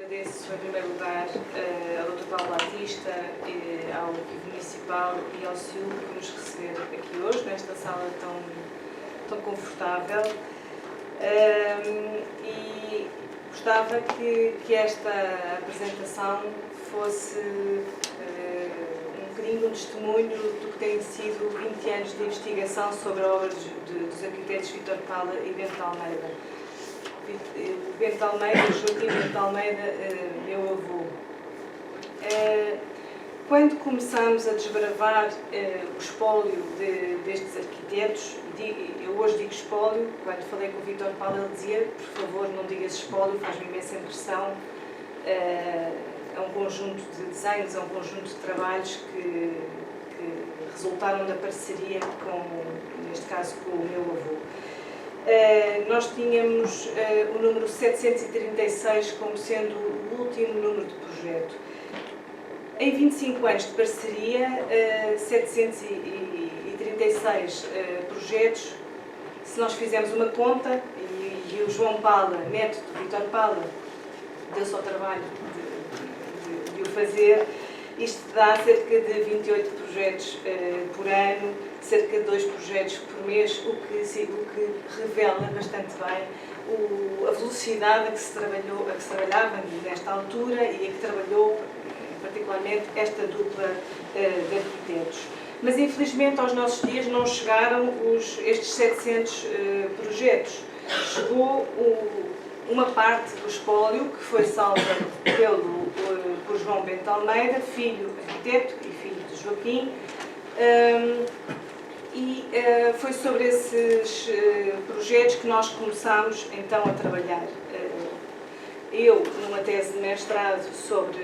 Agradeço, em primeiro lugar, ao Dr. Paulo Batista, ao Arquivo Municipal e ao SIU por nos receber aqui hoje, nesta sala tão confortável. E gostava que esta apresentação fosse um bocadinho um testemunho do que têm sido 20 anos de investigação sobre a obra dos arquitetos Vítor Pala e Bento Almeida. Bento Almeida, Joaquim Bento Almeida, meu avô. Quando começamos a desbravar o espólio destes arquitetos, eu hoje digo espólio, quando falei com o Vítor Pala ele dizia, por favor não digas espólio, faz-me imensa impressão, é um conjunto de desenhos, é um conjunto de trabalhos que resultaram da parceria neste caso, com o meu avô. Nós tínhamos o número 736 como sendo o último número de projeto. Em 25 anos de parceria, 736 projetos, se nós fizermos uma conta, e o João Pala, neto do Vítor Pala, deu-se ao trabalho de o fazer, isto dá cerca de 28 projetos por ano, cerca de 2 projetos por mês, o que revela bastante bem a velocidade a que se trabalhava nesta altura e a que trabalhou particularmente esta dupla de arquitetos. Mas infelizmente aos nossos dias não chegaram estes 700 projetos. Chegou uma parte do espólio que foi salva por João Bento Almeida, filho arquiteto e filho de Joaquim, e foi sobre esses projetos que nós começámos então a trabalhar. Eu numa tese de mestrado sobre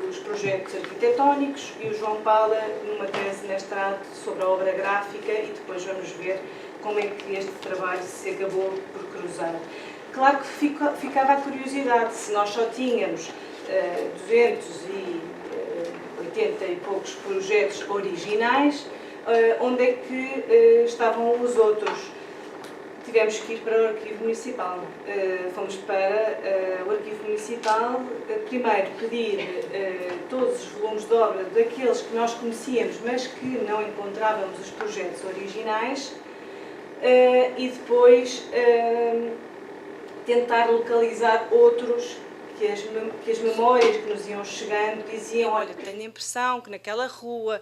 os projetos arquitetónicos e o João Pala numa tese de mestrado sobre a obra gráfica, e depois vamos ver como é que este trabalho se acabou por cruzar. Claro que ficava a curiosidade, se nós só tínhamos 280 e poucos projetos originais, onde é que estavam os outros? Tivemos que ir para o Arquivo Municipal. Fomos para o Arquivo Municipal, primeiro pedir todos os volumes de obra daqueles que nós conhecíamos, mas que não encontrávamos os projetos originais, e depois tentar localizar outros que as memórias que nos iam chegando diziam: olha, tenho a impressão que naquela rua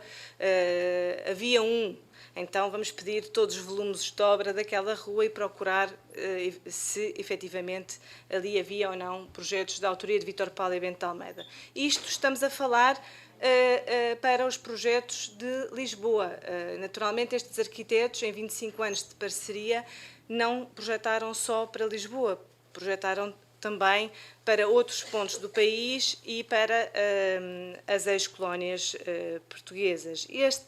havia então vamos pedir todos os volumes de obra daquela rua e procurar se efetivamente ali havia ou não projetos da autoria de Vítor Pala e Bento Almeida. Isto estamos a falar para os projetos de Lisboa. Naturalmente estes arquitetos, em 25 anos de parceria, não projetaram só para Lisboa, projetaram também para outros pontos do país e para as ex-colónias portuguesas. Este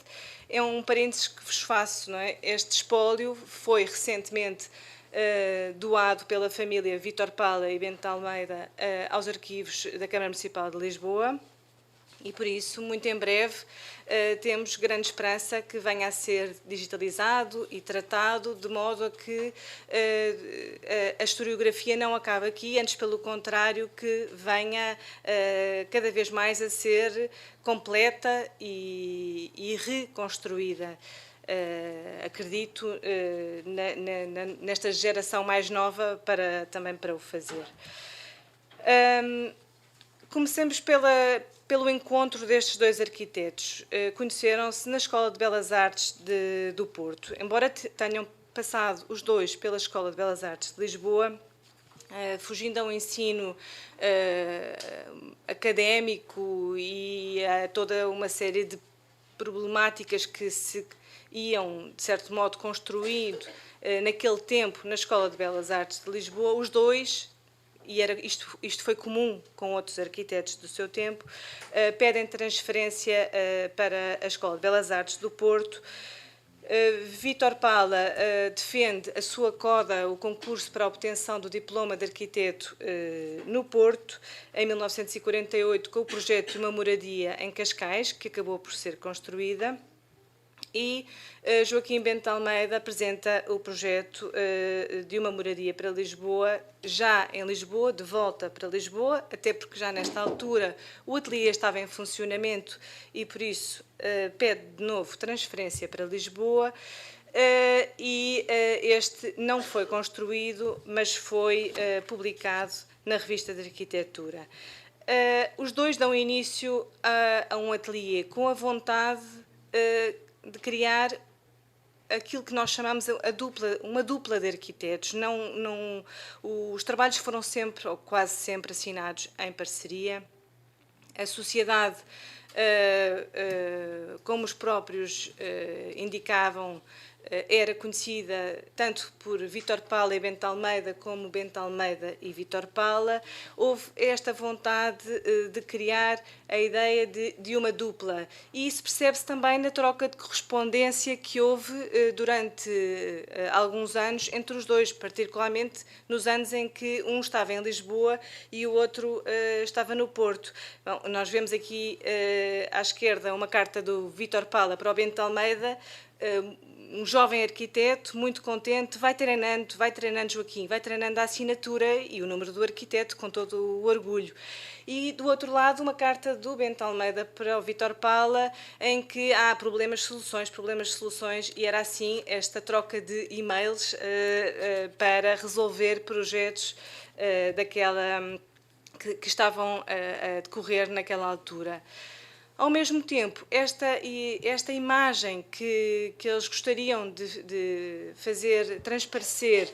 é um parênteses que vos faço, não é? Este espólio foi recentemente doado pela família Vítor Pala e Bento Almeida aos arquivos da Câmara Municipal de Lisboa, e por isso, muito em breve, temos grande esperança que venha a ser digitalizado e tratado, de modo a que a historiografia não acabe aqui, antes pelo contrário, que venha cada vez mais a ser completa e reconstruída. Acredito nesta geração mais nova também para o fazer. Comecemos pelo encontro destes dois arquitetos. Conheceram-se na Escola de Belas Artes do Porto. Embora tenham passado os dois pela Escola de Belas Artes de Lisboa, fugindo ao ensino académico e a toda uma série de problemáticas que se iam, de certo modo, construindo naquele tempo na Escola de Belas Artes de Lisboa, os dois, e isto foi comum com outros arquitetos do seu tempo, pedem transferência para a Escola de Belas Artes do Porto. Vítor Pala defende a sua coda, o concurso para a obtenção do diploma de arquiteto no Porto, em 1948, com o projeto de uma moradia em Cascais, que acabou por ser construída. E Joaquim Bento de Almeida apresenta o projeto de uma moradia para Lisboa, já em Lisboa, de volta para Lisboa, até porque já nesta altura o ateliê estava em funcionamento e por isso pede de novo transferência para Lisboa. Este não foi construído, mas foi publicado na Revista de Arquitetura. Os dois dão início a um ateliê com a vontade de criar aquilo que nós chamamos uma dupla de arquitetos. Os trabalhos foram sempre, ou quase sempre, assinados em parceria. A sociedade, como os próprios indicavam, era conhecida tanto por Vítor Pala e Bento de Almeida como Bento de Almeida e Vítor Pala. Houve esta vontade de criar a ideia de uma dupla e isso percebe-se também na troca de correspondência que houve durante alguns anos entre os dois, particularmente nos anos em que um estava em Lisboa e o outro estava no Porto. Bom, nós vemos aqui à esquerda uma carta do Vítor Pala para o Bento de Almeida, um jovem arquiteto, muito contente, vai treinando Joaquim, vai treinando a assinatura e o número do arquiteto com todo o orgulho. E, do outro lado, uma carta do Bento de Almeida para o Vítor Pala, em que há problemas, soluções, e era assim esta troca de e-mails para resolver projetos que estavam a decorrer naquela altura. Ao mesmo tempo, esta imagem que eles gostariam de fazer transparecer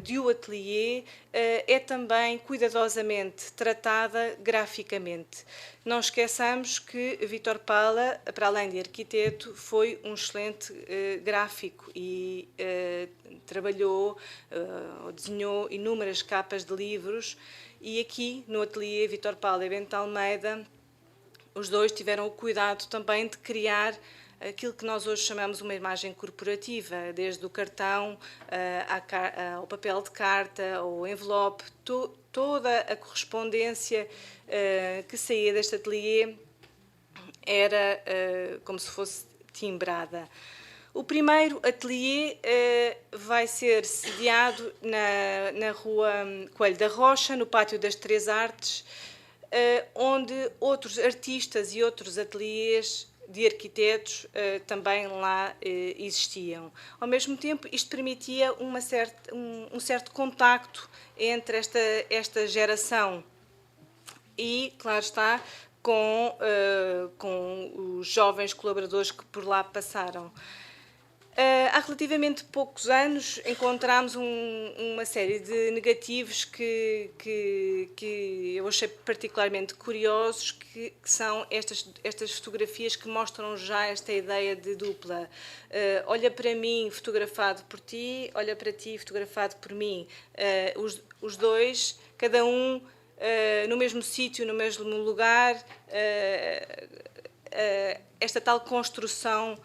de o ateliê é também cuidadosamente tratada graficamente. Não esqueçamos que Vítor Pala, para além de arquiteto, foi um excelente gráfico e trabalhou, desenhou inúmeras capas de livros, e aqui no ateliê Vítor Pala e Bento de Almeida os dois tiveram o cuidado também de criar aquilo que nós hoje chamamos uma imagem corporativa, desde o cartão ao papel de carta, ao envelope, toda a correspondência que saía deste ateliê era como se fosse timbrada. O primeiro ateliê vai ser sediado na Rua Coelho da Rocha, no Pátio das Três Artes, onde outros artistas e outros ateliês de arquitetos também lá existiam. Ao mesmo tempo, isto permitia um certo contacto entre esta geração e, claro está, com os jovens colaboradores que por lá passaram. Há relativamente poucos anos encontramos uma série de negativos que eu achei particularmente curiosos, que são estas fotografias que mostram já esta ideia de dupla. Olha para mim, fotografado por ti, olha para ti, fotografado por mim. Os dois, cada um no mesmo sítio, no mesmo lugar, esta tal construção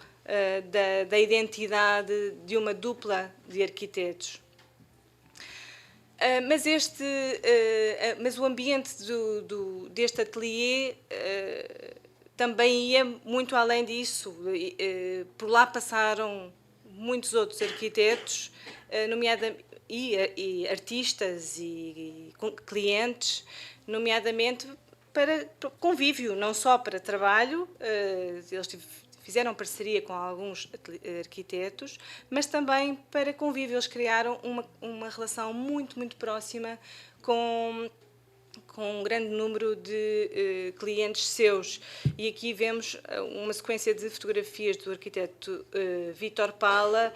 da identidade de uma dupla de arquitetos. Mas o ambiente deste ateliê também ia muito além disso. Por lá passaram muitos outros arquitetos, e artistas e clientes, nomeadamente para convívio, não só para trabalho. Eles fizeram parceria com alguns arquitetos, mas também para convívio. Eles criaram uma relação muito, muito próxima com um grande número de clientes seus. E aqui vemos uma sequência de fotografias do arquiteto Vítor Pala,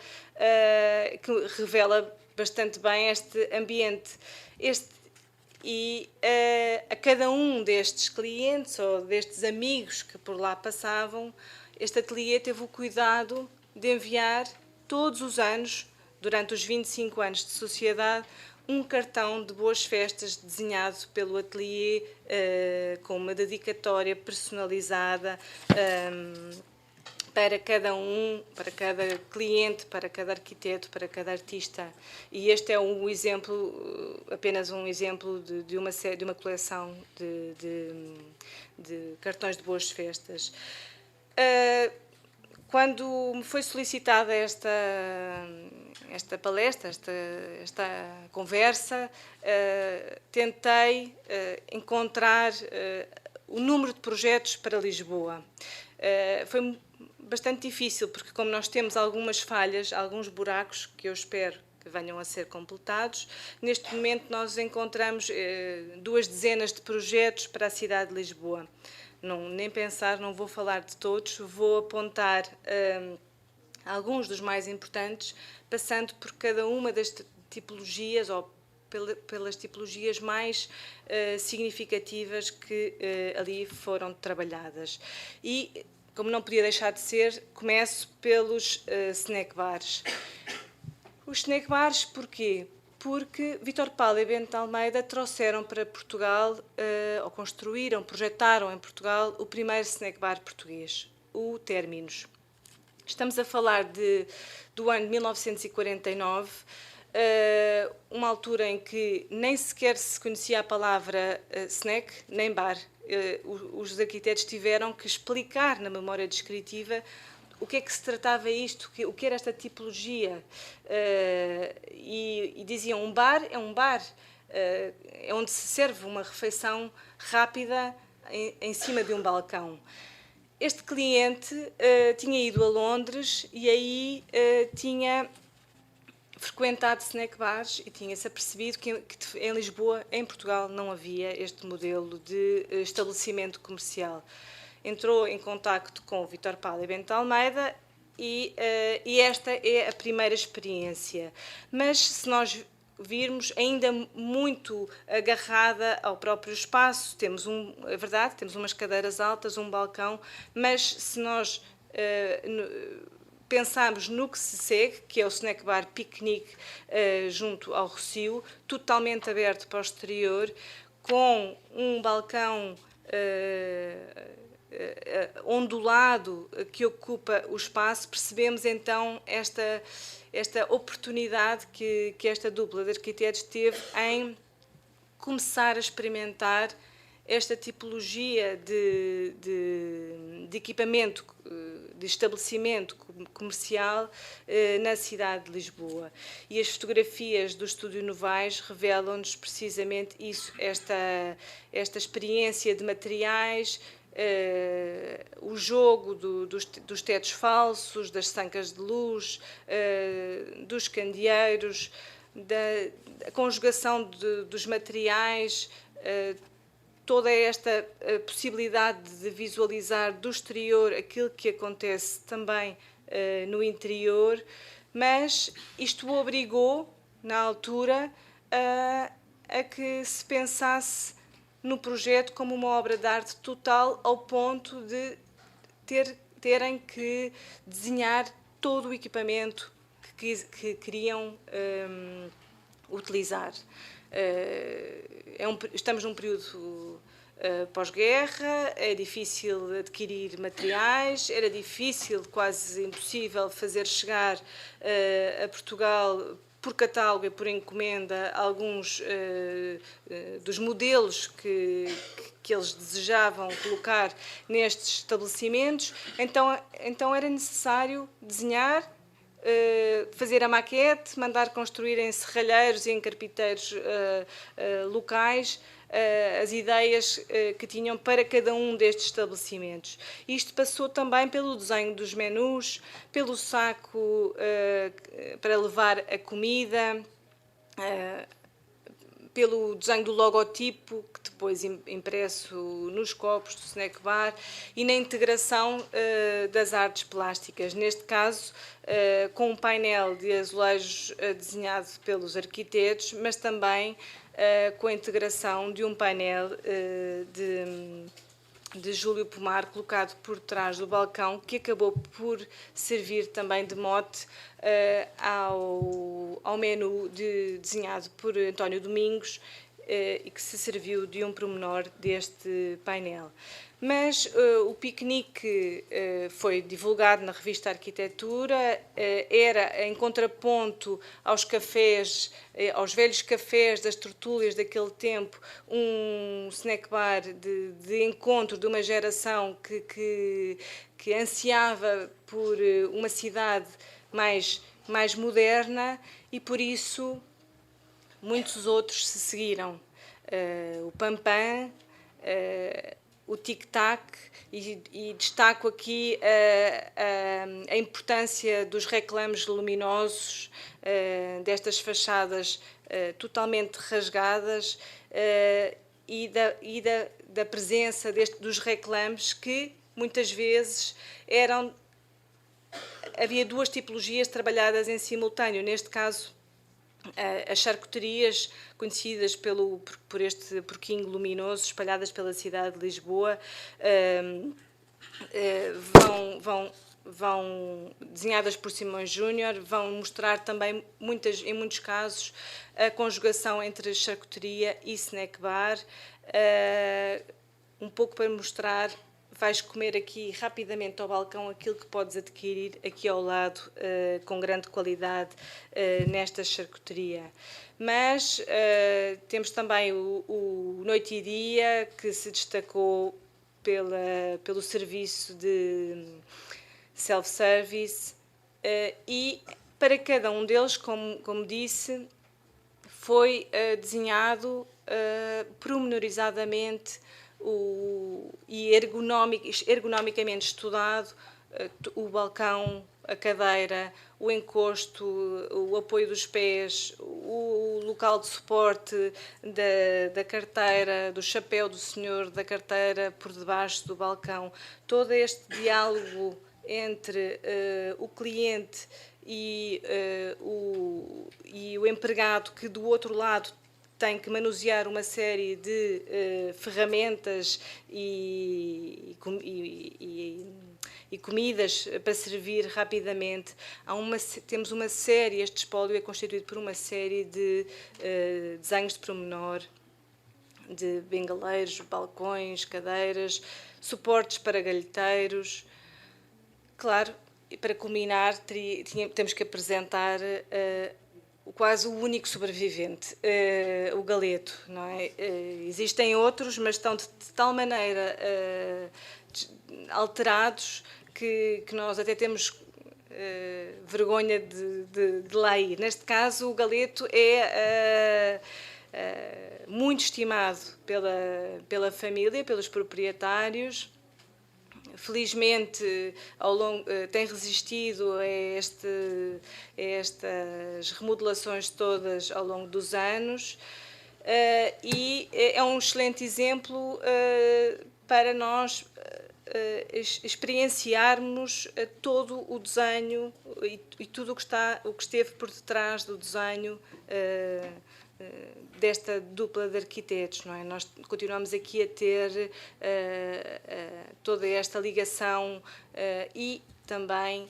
que revela bastante bem este ambiente. A cada um destes clientes ou destes amigos que por lá passavam, este ateliê teve o cuidado de enviar todos os anos, durante os 25 anos de sociedade, um cartão de boas festas desenhado pelo ateliê, com uma dedicatória personalizada para cada um, para cada cliente, para cada arquiteto, para cada artista. E este é um exemplo, apenas um exemplo de uma coleção de cartões de boas festas. Quando me foi solicitada esta palestra, esta conversa, tentei encontrar o número de projetos para Lisboa. Foi bastante difícil, porque como nós temos algumas falhas, alguns buracos que eu espero que venham a ser completados, neste momento nós encontramos 2 dezenas de projetos para a cidade de Lisboa. Não, nem pensar, não vou falar de todos, vou apontar alguns dos mais importantes, passando por cada uma das tipologias, ou pelas tipologias mais significativas que ali foram trabalhadas. E, como não podia deixar de ser, começo pelos snack bars. Os snack bars, porquê? Porque Vítor Paulo e Bento de Almeida trouxeram para Portugal, ou construíram, projetaram em Portugal, o primeiro snack bar português, o Términos. Estamos a falar do ano de 1949, uma altura em que nem sequer se conhecia a palavra snack, nem bar. Os arquitetos tiveram que explicar na memória descritiva o que é que se tratava isto, o que era esta tipologia. E diziam, um bar, é onde se serve uma refeição rápida em cima de um balcão. Este cliente tinha ido a Londres e aí tinha frequentado snack bars e tinha-se apercebido que em Lisboa, em Portugal, não havia este modelo de estabelecimento comercial. Entrou em contacto com o Vítor Paulo e Bento de Almeida e esta é a primeira experiência. Mas se nós virmos, ainda muito agarrada ao próprio espaço, é verdade, temos umas cadeiras altas, um balcão, mas se nós pensarmos no que se segue, que é o snack bar Piquenique junto ao Rossio, totalmente aberto para o exterior, com um balcão ondulado que ocupa o espaço, percebemos então esta oportunidade que esta dupla de arquitetos teve em começar a experimentar esta tipologia de equipamento, de estabelecimento comercial na cidade de Lisboa. E as fotografias do Estúdio Novaes revelam-nos precisamente isso, esta experiência de materiais, o jogo dos tetos falsos, das sancas de luz, dos candeeiros, da conjugação dos materiais, toda esta possibilidade de visualizar do exterior aquilo que acontece também no interior, mas isto obrigou, na altura, a que se pensasse no projeto como uma obra de arte total, ao ponto de terem que desenhar todo o equipamento que queriam utilizar. Estamos num período pós-guerra, é difícil adquirir materiais, era difícil, quase impossível, fazer chegar a Portugal por catálogo e por encomenda alguns dos modelos que eles desejavam colocar nestes estabelecimentos. Então era necessário desenhar, fazer a maquete, mandar construir em serralheiros e em carpinteiros locais as ideias que tinham para cada um destes estabelecimentos. Isto passou também pelo desenho dos menus, pelo saco para levar a comida, pelo desenho do logotipo, que depois impresso nos copos do snack bar, e na integração das artes plásticas, neste caso com um painel de azulejos desenhado pelos arquitetos, mas também com a integração de um painel de Júlio Pomar colocado por trás do balcão, que acabou por servir também de mote ao menu desenhado por António Domingos e que se serviu de um pormenor deste painel. Mas o piquenique foi divulgado na revista Arquitetura, era em contraponto aos cafés, aos velhos cafés das tertúlias daquele tempo, um snack bar de encontro de uma geração que ansiava por uma cidade mais moderna, e por isso muitos outros se seguiram. O Pam-Pam, o Tic-Tac, e destaco aqui a importância dos reclames luminosos, destas fachadas totalmente rasgadas, e da presença dos reclames, que muitas vezes havia duas tipologias trabalhadas em simultâneo. Neste caso, as charcuterias, conhecidas por este porquinho luminoso, espalhadas pela cidade de Lisboa, vão desenhadas por Simões Júnior, vão mostrar também, em muitos casos, a conjugação entre charcutaria e snack bar, um pouco para mostrar. Vais comer aqui rapidamente ao balcão aquilo que podes adquirir aqui ao lado, com grande qualidade, nesta charcutaria. Mas temos também o Noite e Dia, que se destacou pelo serviço de self-service, e para cada um deles, como disse, foi desenhado pormenorizadamente e ergonomicamente estudado o balcão, a cadeira, o encosto, o apoio dos pés, o local de suporte da carteira, do chapéu do senhor da carteira por debaixo do balcão. Todo este diálogo entre o cliente e o empregado, que do outro lado tem que manusear uma série de ferramentas e comidas para servir rapidamente. Temos uma série, este espólio é constituído por uma série de desenhos de pormenor, de bengaleiros, balcões, cadeiras, suportes para galheteiros. Claro, e para culminar, temos que apresentar quase o único sobrevivente, o galeto, não é? Existem outros, mas estão de tal maneira alterados que nós até temos vergonha de lá ir. Neste caso, o galeto é muito estimado pela família, pelos proprietários. Felizmente, tem resistido a estas remodelações todas ao longo dos anos, e é um excelente exemplo para nós experienciarmos todo o desenho e tudo o que esteve por detrás do desenho desta dupla de arquitetos, não é? Nós continuamos aqui a ter toda esta ligação e também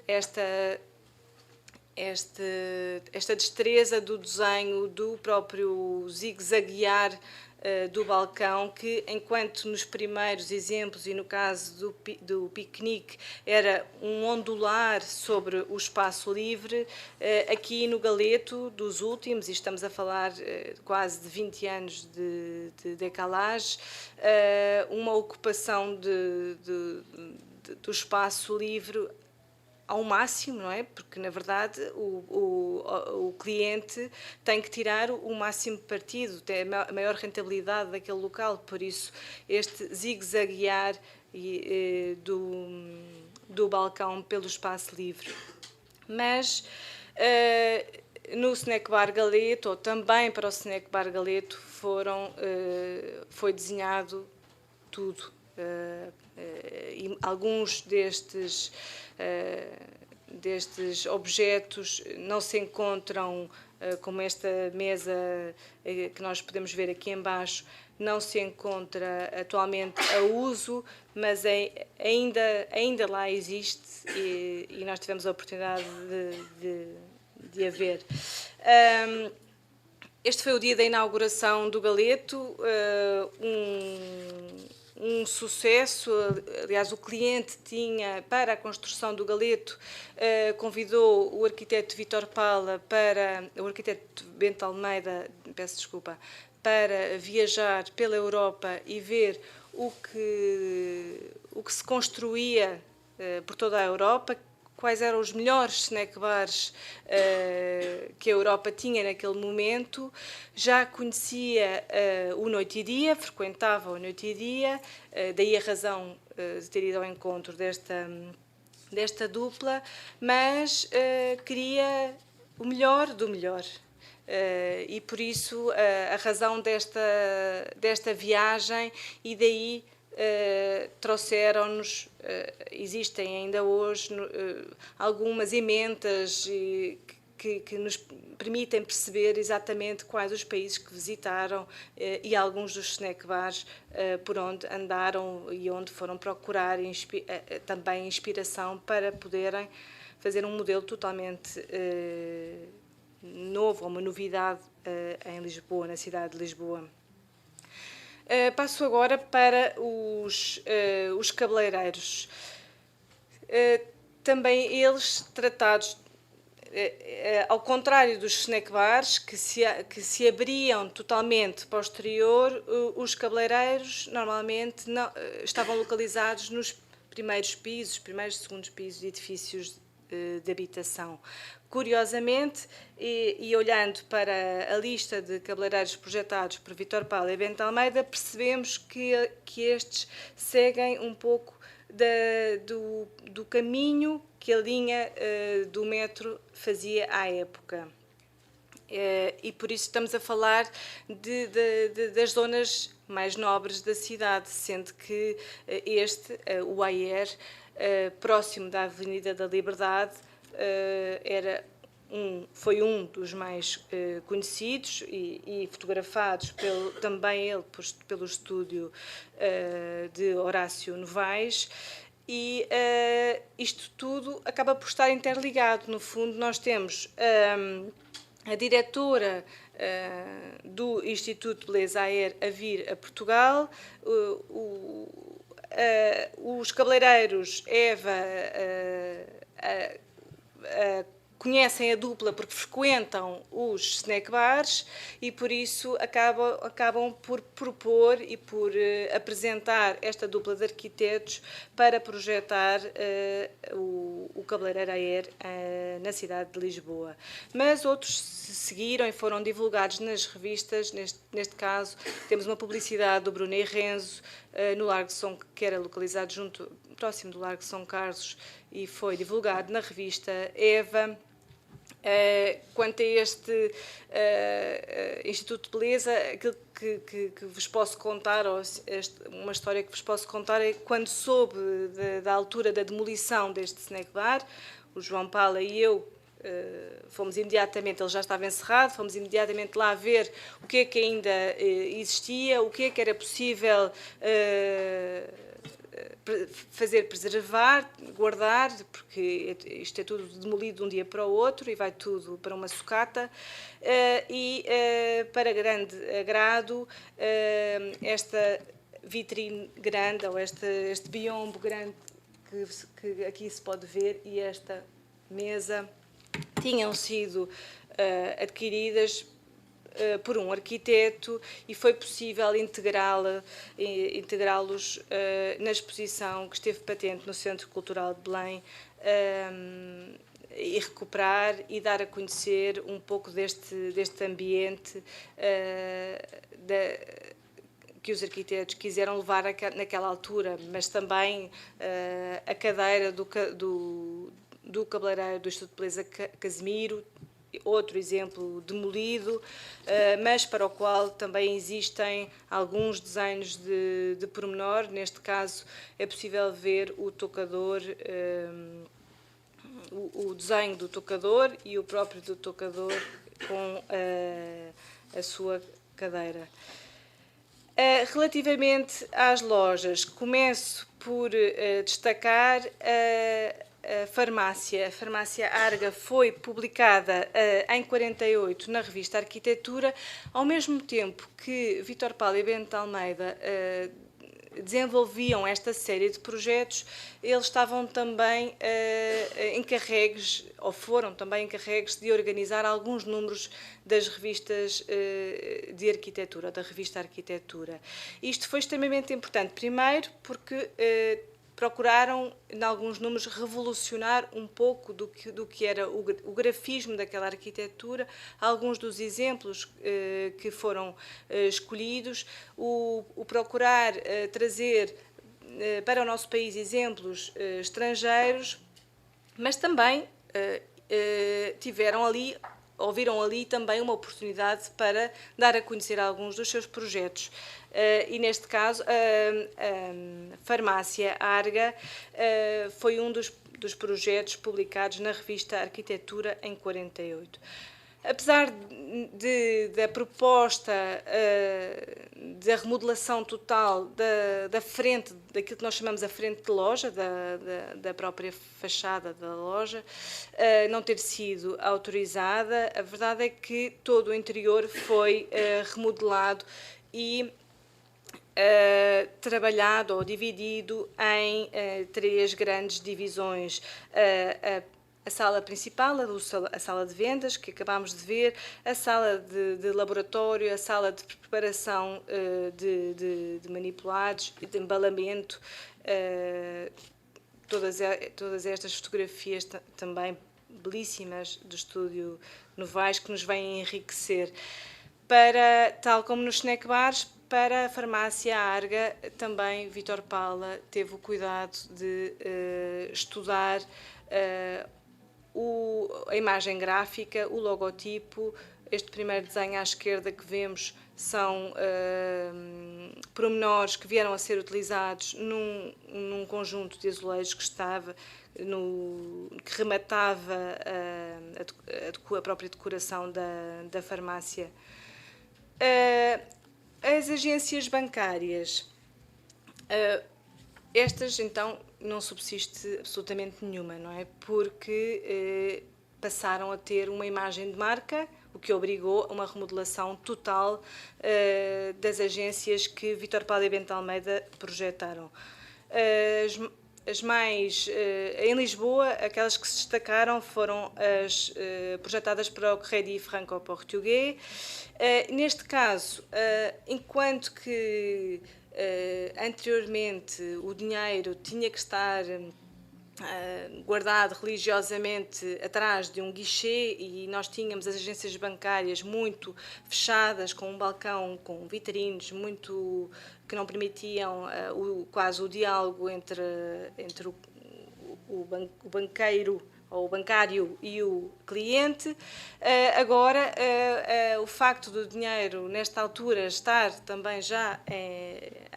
esta destreza do desenho, do próprio zigue-zaguear do balcão, que, enquanto nos primeiros exemplos e no caso do piquenique era um ondular sobre o espaço livre, aqui no galeto, dos últimos, e estamos a falar quase de 20 anos de decalage, uma ocupação do espaço livre ao máximo, não é? Porque, na verdade, o cliente tem que tirar o máximo partido, tem a maior rentabilidade daquele local, por isso este zigue-zaguear do balcão pelo espaço livre. Mas no Snack Bar Galeto, ou também para o Snack Bar Galeto, foi desenhado tudo. E alguns destes objetos não se encontram, como esta mesa que nós podemos ver aqui embaixo, não se encontra atualmente a uso, mas ainda lá existe, e nós tivemos a oportunidade de a ver. Este foi o dia da inauguração do Galeto, um sucesso. Aliás, o cliente tinha, para a construção do Galeto, convidou o arquiteto Vítor Pala, o arquiteto Bento Almeida, peço desculpa, para viajar pela Europa e ver o que se construía por toda a Europa, quais eram os melhores snack bars que a Europa tinha naquele momento. Já conhecia o Noite e Dia, frequentava o Noite e Dia, daí a razão de ter ido ao encontro desta dupla, mas queria o melhor do melhor. E por isso a razão desta viagem, e daí trouxeram-nos, existem ainda hoje algumas emendas que nos permitem perceber exatamente quais os países que visitaram e alguns dos snack bars por onde andaram e onde foram procurar também inspiração para poderem fazer um modelo totalmente novo, uma novidade em Lisboa, na cidade de Lisboa. Passo agora para os cabeleireiros. Também eles tratados, ao contrário dos snack bars, que se abriam totalmente para o exterior, os cabeleireiros normalmente estavam localizados nos primeiros e segundos pisos de edifícios de habitação. Curiosamente, e olhando para a lista de cabeleireiros projetados por Vítor Paulo e Bento Almeida, percebemos que estes seguem um pouco do caminho que a linha do metro fazia à época. E por isso estamos a falar das zonas mais nobres da cidade, sendo que o AIER, próximo da Avenida da Liberdade, foi um dos mais conhecidos e fotografados também ele pelo estúdio de Horácio Novaes, e isto tudo acaba por estar interligado. No fundo, nós temos a diretora do Instituto Beleza AER a vir a Portugal, os cabeleireiros Eva conhecem a dupla porque frequentam os snack bars e por isso acabam por propor e por apresentar esta dupla de arquitetos para projetar o cabeleireiro AER na cidade de Lisboa. Mas outros seguiram e foram divulgados nas revistas. Neste caso temos uma publicidade do Bruno Renzo no Largo de que era localizado próximo do Largo de São Carlos, e foi divulgado na revista Eva. Quanto a este Instituto de Beleza, aquilo que vos posso contar, ou uma história que vos posso contar, é quando soube da altura da demolição deste snack bar, o João Paulo e eu fomos imediatamente, ele já estava encerrado, fomos imediatamente lá ver o que é que ainda existia, o que é que era possível preservar, guardar, porque isto é tudo demolido de um dia para o outro e vai tudo para uma sucata, e para grande agrado, esta vitrine grande, ou este biombo grande que aqui se pode ver, e esta mesa tinham sido adquiridas por um arquiteto, e foi possível integrá-los na exposição que esteve patente no Centro Cultural de Belém, e recuperar e dar a conhecer um pouco deste ambiente que os arquitetos quiseram levar naquela altura, mas também a cadeira do cabeleireiro do Instituto de Beleza Casimiro, outro exemplo demolido, mas para o qual também existem alguns desenhos de pormenor. Neste caso é possível ver o tocador, o desenho do tocador e o próprio do tocador com a sua cadeira. Relativamente às lojas, começo por destacar a farmácia Arga. Foi publicada em 48 na revista Arquitetura, ao mesmo tempo que Vítor Paulo e Bento Almeida desenvolviam esta série de projetos. Eles estavam também encarregues, ou foram também encarregues, de organizar alguns números das revistas de arquitetura, da revista Arquitetura. Isto foi extremamente importante, primeiro porque procuraram, em alguns números, revolucionar um pouco do que era o grafismo daquela arquitetura. Alguns dos exemplos que foram escolhidos, o procurar trazer para o nosso país exemplos estrangeiros, mas também ouviram ali também uma oportunidade para dar a conhecer alguns dos seus projetos. E neste caso, a Farmácia Arga foi um dos projetos publicados na revista Arquitetura em 48. Apesar da proposta da remodelação total da frente, daquilo que nós chamamos a frente de loja, da própria fachada da loja, não ter sido autorizada, a verdade é que todo o interior foi remodelado e trabalhado ou dividido em 3 grandes divisões. A sala principal, a sala de vendas, que acabámos de ver, a sala de laboratório, a sala de preparação de manipulados e de embalamento, todas estas fotografias também belíssimas do Estúdio Novaes, que nos vêm enriquecer. Tal como nos snack bars, para a Farmácia Arga, também Vítor Paula teve o cuidado de estudar a imagem gráfica, o logotipo. Este primeiro desenho à esquerda que vemos são pormenores que vieram a ser utilizados num conjunto de azulejos que estava que rematava a própria decoração da farmácia. As agências bancárias, estas então não subsiste absolutamente nenhuma, não é? Porque passaram a ter uma imagem de marca, o que obrigou a uma remodelação total das agências que Vítor Paula e Bento Almeida projetaram. As mais, em Lisboa, aquelas que se destacaram foram as projetadas para o Crédit Franco-Português. Neste caso, enquanto que anteriormente o dinheiro tinha que estar guardado religiosamente atrás de um guichê e nós tínhamos as agências bancárias muito fechadas, com um balcão, com vitrines muito que não permitiam quase o diálogo entre o banqueiro ou o bancário e o cliente. Agora, o facto do dinheiro, nesta altura, estar também já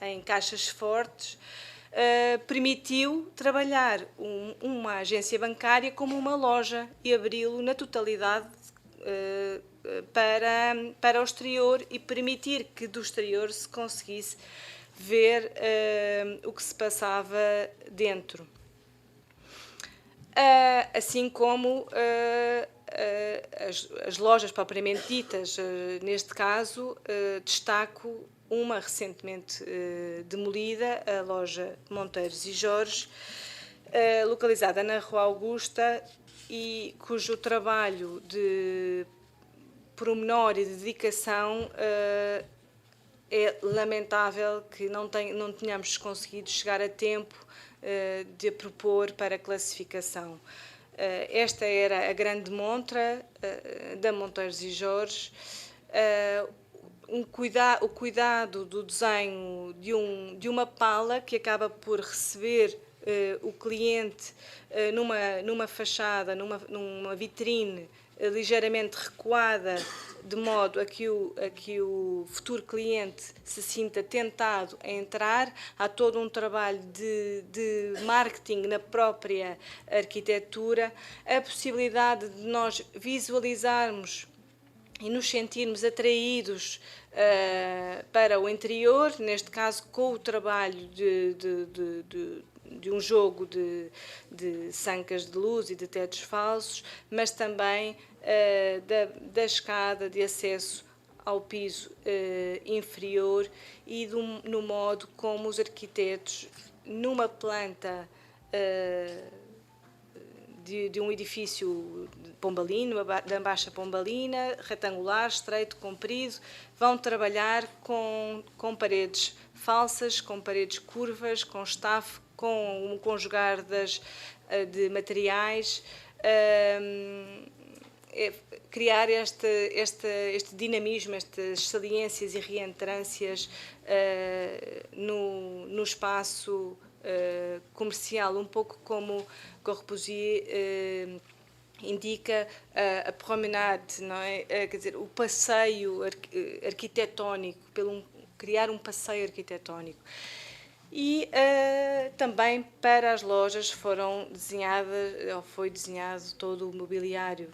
em caixas fortes, permitiu trabalhar uma agência bancária como uma loja e abri-lo na totalidade para o exterior e permitir que do exterior se conseguisse ver o que se passava dentro. Assim como as lojas propriamente ditas. Neste caso, destaco uma recentemente demolida, a loja Monteiros e Jorge, localizada na Rua Augusta e cujo trabalho de pormenor e de dedicação é lamentável que não tenhamos conseguido chegar a tempo de propor para classificação. Esta era a grande montra da Monteiros e Jorge. O cuidado do desenho de uma pala que acaba por receber o cliente numa fachada, numa vitrine ligeiramente recuada, de modo a que o futuro cliente se sinta tentado a entrar. Há todo um trabalho de marketing na própria arquitetura, a possibilidade de nós visualizarmos e nos sentirmos atraídos para o interior, neste caso com o trabalho de um jogo de sancas de luz e de tetos falsos, mas também da escada de acesso ao piso inferior e no modo como os arquitetos, numa planta de um edifício pombalino, da Baixa Pombalina, retangular, estreito, comprido, vão trabalhar com paredes falsas, com paredes curvas, com staff, com o conjugar de materiais, criar este dinamismo, estas saliências e reentrâncias no espaço comercial, um pouco como Corbusier indica a promenade, não é? Quer dizer, o passeio arquitetónico, criar um passeio arquitetónico. E também para as lojas foi desenhado todo o mobiliário.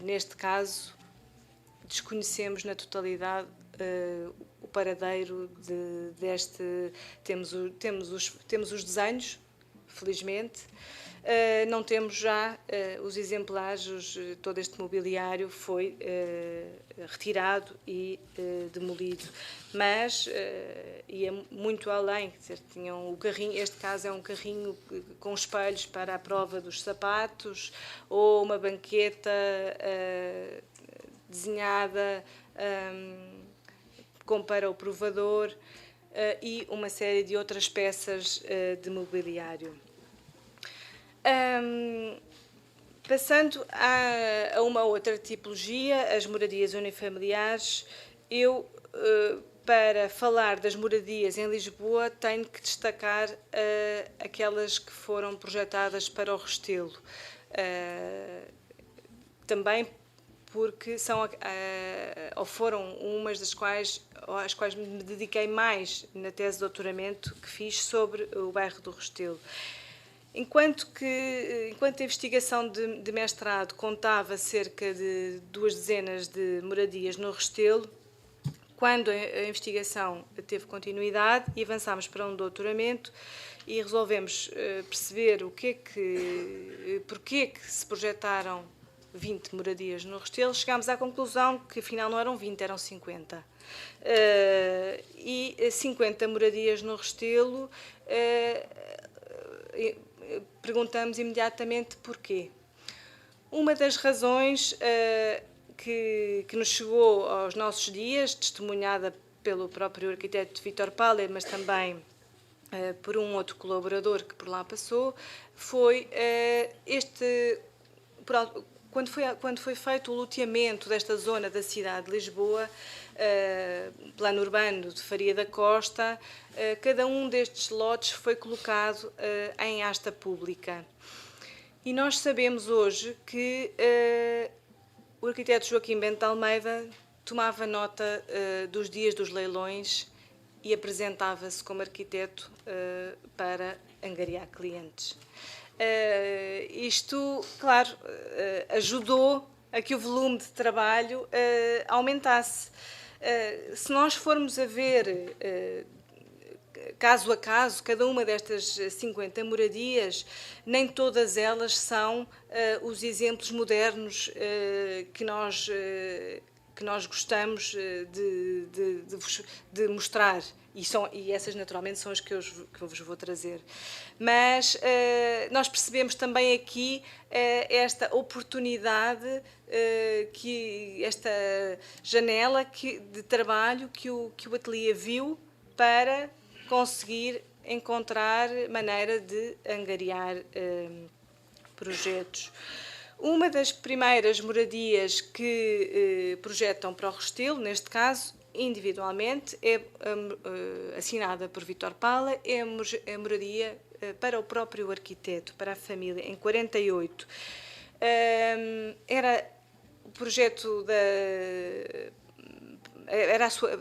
Neste caso, desconhecemos na totalidade o paradeiro deste. Temos os desenhos, felizmente. Não temos já os exemplares, todo este mobiliário foi retirado e demolido, mas ia muito além, quer dizer, tinham o carrinho, este caso é um carrinho com espelhos para a prova dos sapatos, ou uma banqueta desenhada como para o provador, e uma série de outras peças de mobiliário. Passando a uma outra tipologia, as moradias unifamiliares, eu, para falar das moradias em Lisboa, tenho que destacar aquelas que foram projetadas para o Restelo. Também porque foram umas das quais, às quais me dediquei mais na tese de doutoramento que fiz sobre o bairro do Restelo. Enquanto a investigação de mestrado contava cerca de 2 dezenas de moradias no Restelo, quando a investigação teve continuidade e avançámos para um doutoramento e resolvemos perceber porquê que se projetaram 20 moradias no Restelo, chegámos à conclusão que afinal não eram 20, eram 50. E 50 moradias no Restelo, perguntamos imediatamente porquê. Uma das razões que nos chegou aos nossos dias, testemunhada pelo próprio arquiteto Vítor Paller, mas também por um outro colaborador que por lá passou, foi quando foi feito o loteamento desta zona da cidade de Lisboa, plano urbano de Faria da Costa, cada um destes lotes foi colocado em asta pública. E nós sabemos hoje que o arquiteto Joaquim Bento de Almeida tomava nota dos dias dos leilões e apresentava-se como arquiteto para angariar clientes. Isto, claro, ajudou a que o volume de trabalho aumentasse. Se nós formos a ver, caso a caso, cada uma destas 50 moradias, nem todas elas são os exemplos modernos que nós gostamos de mostrar. E essas, naturalmente, são as que eu vos vou trazer. Mas nós percebemos também aqui esta oportunidade, esta janela de trabalho que o ateliê viu para conseguir encontrar maneira de angariar projetos. Uma das primeiras moradias que projetam para o Restelo, neste caso, individualmente, é assinada por Vítor Paller, é a moradia para o próprio arquiteto, para a família, em 48. Era o projeto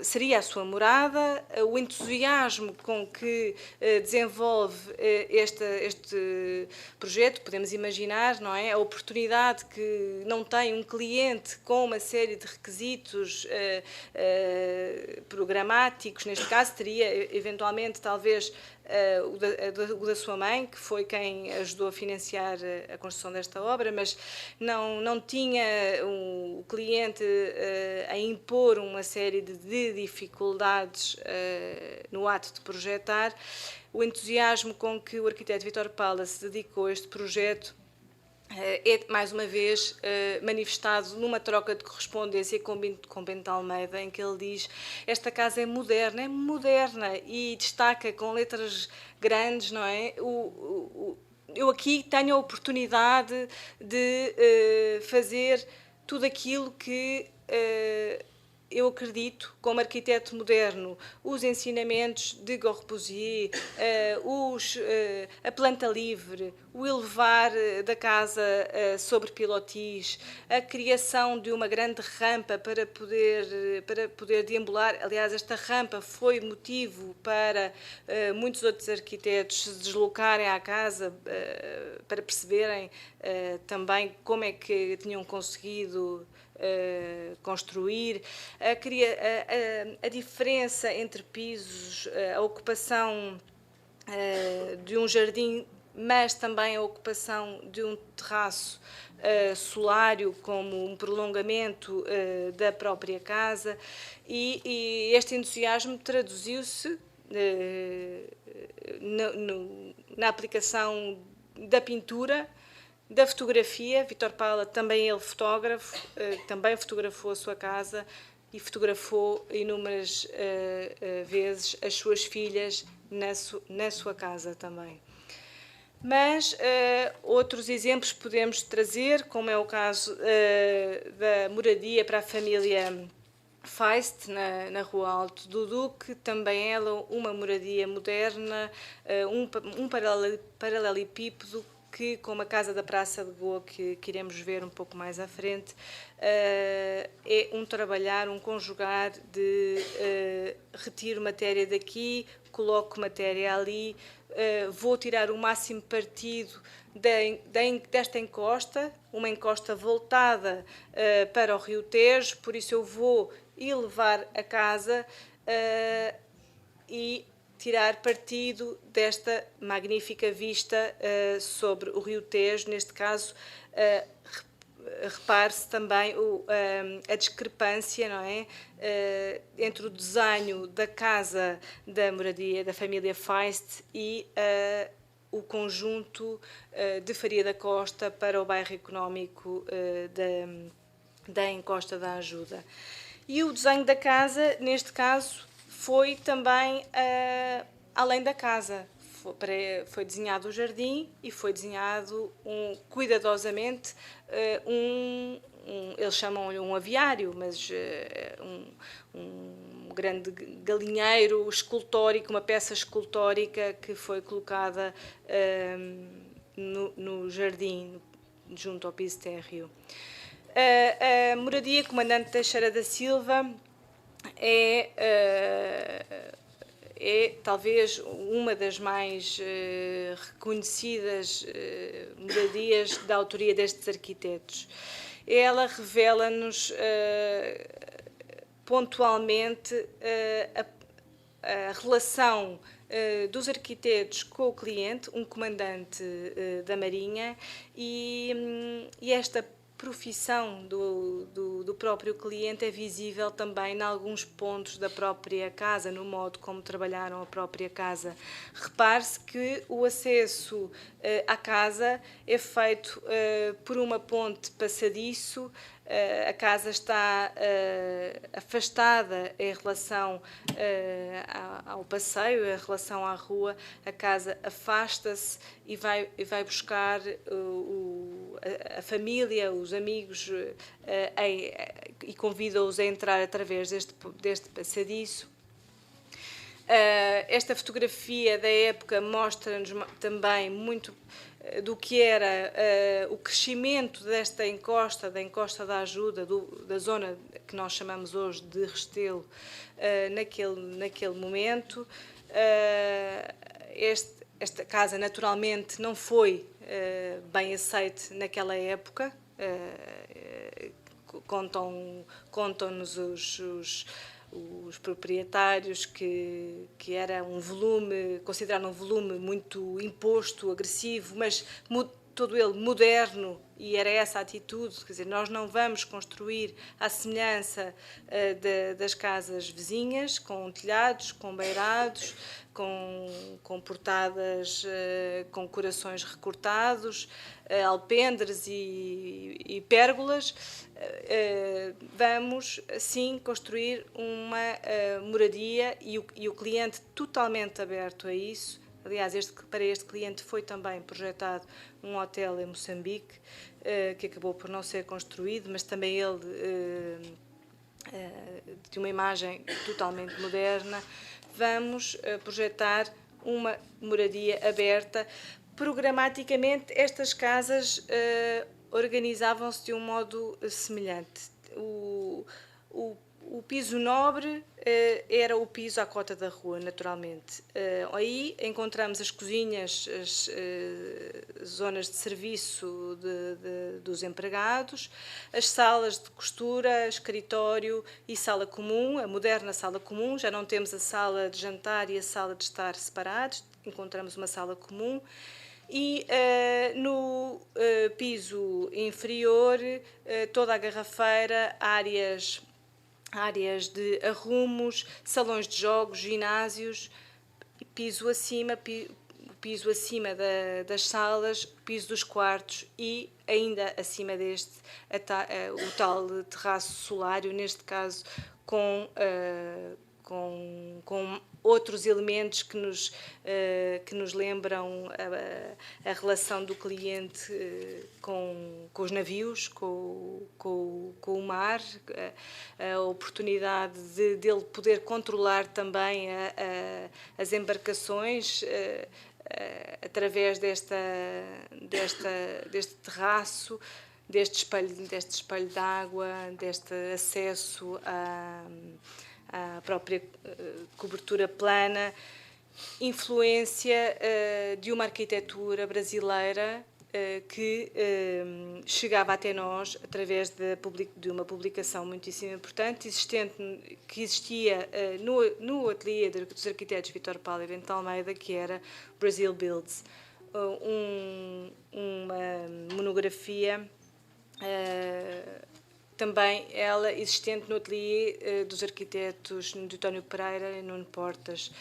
seria a sua morada, o entusiasmo com que desenvolve este projeto, podemos imaginar, não é? A oportunidade que não tem um cliente com uma série de requisitos programáticos, neste caso teria eventualmente talvez o da sua mãe, que foi quem ajudou a financiar a construção desta obra, mas não tinha o cliente a impor uma série de dificuldades no ato de projetar. O entusiasmo com que o arquiteto Vítor Paller se dedicou a este projeto é, mais uma vez, manifestado numa troca de correspondência com Bento Almeida, em que ele diz: esta casa é moderna, e destaca com letras grandes, não é? Eu aqui tenho a oportunidade de fazer tudo aquilo que eu acredito, como arquiteto moderno, os ensinamentos de Corbusier, a planta livre, o elevar da casa sobre pilotis, a criação de uma grande rampa para poder deambular. Aliás, esta rampa foi motivo para muitos outros arquitetos se deslocarem à casa para perceberem também como é que tinham conseguido construir, a diferença entre pisos, a ocupação de um jardim, mas também a ocupação de um terraço solário como um prolongamento da própria casa, e este entusiasmo traduziu-se na aplicação da pintura, da fotografia. Vítor Pala, também ele fotógrafo, também fotografou a sua casa e fotografou inúmeras vezes as suas filhas na sua casa também. Mas outros exemplos podemos trazer, como é o caso da moradia para a família Feist, na Rua Alto do Duque, também ela uma moradia moderna, um paralelepípedo, que, como a Casa da Praça de Goa, que iremos ver um pouco mais à frente, é um trabalhar, um conjugar de retiro matéria daqui, coloco matéria ali, vou tirar o máximo partido desta encosta, uma encosta voltada para o Rio Tejo, por isso eu vou elevar a casa e tirar partido desta magnífica vista sobre o Rio Tejo. Neste caso, repare-se também a discrepância, não é? Entre o desenho da casa da moradia da família Feist e o conjunto de Faria da Costa para o bairro económico da Encosta da Ajuda. E o desenho da casa, neste caso, foi também além da casa. Foi desenhado o jardim e foi desenhado cuidadosamente eles chamam-lhe um aviário, mas um grande galinheiro escultórico, uma peça escultórica que foi colocada no jardim, junto ao piso térreo. A moradia Comandante Teixeira da Silva é talvez uma das mais reconhecidas moradias da autoria destes arquitetos. Ela revela-nos pontualmente a relação dos arquitetos com o cliente, um comandante da Marinha, e esta profissão do próprio cliente é visível também em alguns pontos da própria casa, no modo como trabalharam a própria casa. Repare-se que o acesso à casa é feito por uma ponte passadiço. A casa está afastada em relação ao passeio, em relação à rua. A casa afasta-se e vai buscar a família, os amigos, e convida-os a entrar através deste passadiço. Esta fotografia da época mostra-nos também muito do que era o crescimento desta encosta, da Encosta da Ajuda, da zona que nós chamamos hoje de Restelo, naquele momento. Esta casa, naturalmente, não foi bem aceite naquela época. Contam-nos os proprietários que era considerado um volume muito imposto, agressivo, mas todo ele moderno, e era essa a atitude, quer dizer, nós não vamos construir à semelhança das casas vizinhas, com telhados, com beirados, com portadas, com corações recortados, alpendres e pérgolas. Vamos, sim, construir uma moradia e o cliente totalmente aberto a isso. Aliás, para este cliente foi também projetado um hotel em Moçambique, que acabou por não ser construído, mas também ele de uma imagem totalmente moderna. Vamos projetar uma moradia aberta. Programaticamente, estas casas organizavam-se de um modo semelhante. O piso nobre era o piso à cota da rua, naturalmente. Aí encontramos as cozinhas, as zonas de serviço dos empregados, as salas de costura, escritório e sala comum, a moderna sala comum. Já não temos a sala de jantar e a sala de estar separados, encontramos uma sala comum. E no piso inferior, toda a garrafeira, áreas de arrumos, salões de jogos, ginásios, piso acima das salas, piso dos quartos e, ainda acima deste, o tal terraço solário, neste caso com outros elementos que nos lembram a relação do cliente com os navios, com o mar, a oportunidade dele poder controlar também as embarcações através deste terraço, deste espelho de água, deste acesso à própria cobertura plana, influência de uma arquitetura brasileira que chegava até nós através de uma publicação muitíssimo importante, que existia no ateliê dos arquitetos Vítor Paulo e Bento Almeida, que era Brazil Builds, uma monografia também ela existente no ateliê dos arquitetos de António Pereira e Nuno Portas.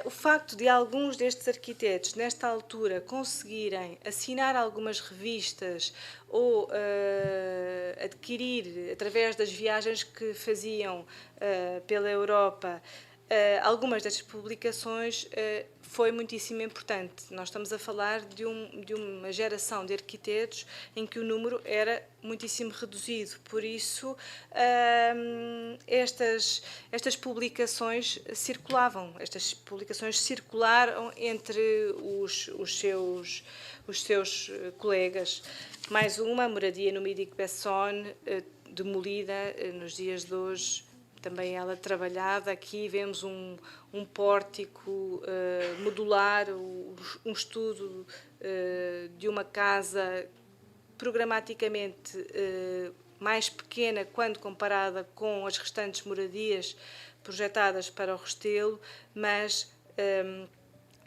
O facto de alguns destes arquitetos, nesta altura, conseguirem assinar algumas revistas ou adquirir, através das viagens que faziam pela Europa, algumas destas publicações, foi muitíssimo importante. Nós estamos a falar de uma geração de arquitetos em que o número era muitíssimo reduzido. Por isso, estas publicações circulavam. Estas publicações circularam entre os seus colegas. Mais uma, moradia no Midi-Besson, demolida nos dias de hoje. Também ela trabalhada. Aqui vemos um pórtico modular, um estudo de uma casa programaticamente mais pequena quando comparada com as restantes moradias projetadas para o Restelo, mas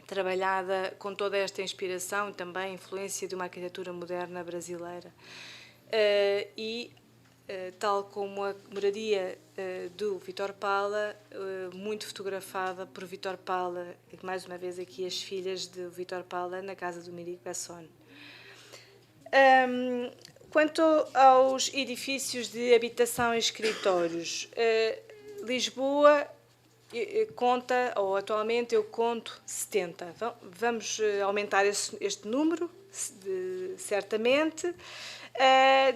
trabalhada com toda esta inspiração e também influência de uma arquitetura moderna brasileira. Tal como a moradia do Vítor Pala, muito fotografada por Vítor Pala, e mais uma vez aqui as filhas de Vítor Pala na casa do Midi-Besson. Quanto aos edifícios de habitação e escritórios, Lisboa conta, ou atualmente eu conto 70. Vamos aumentar este número, certamente.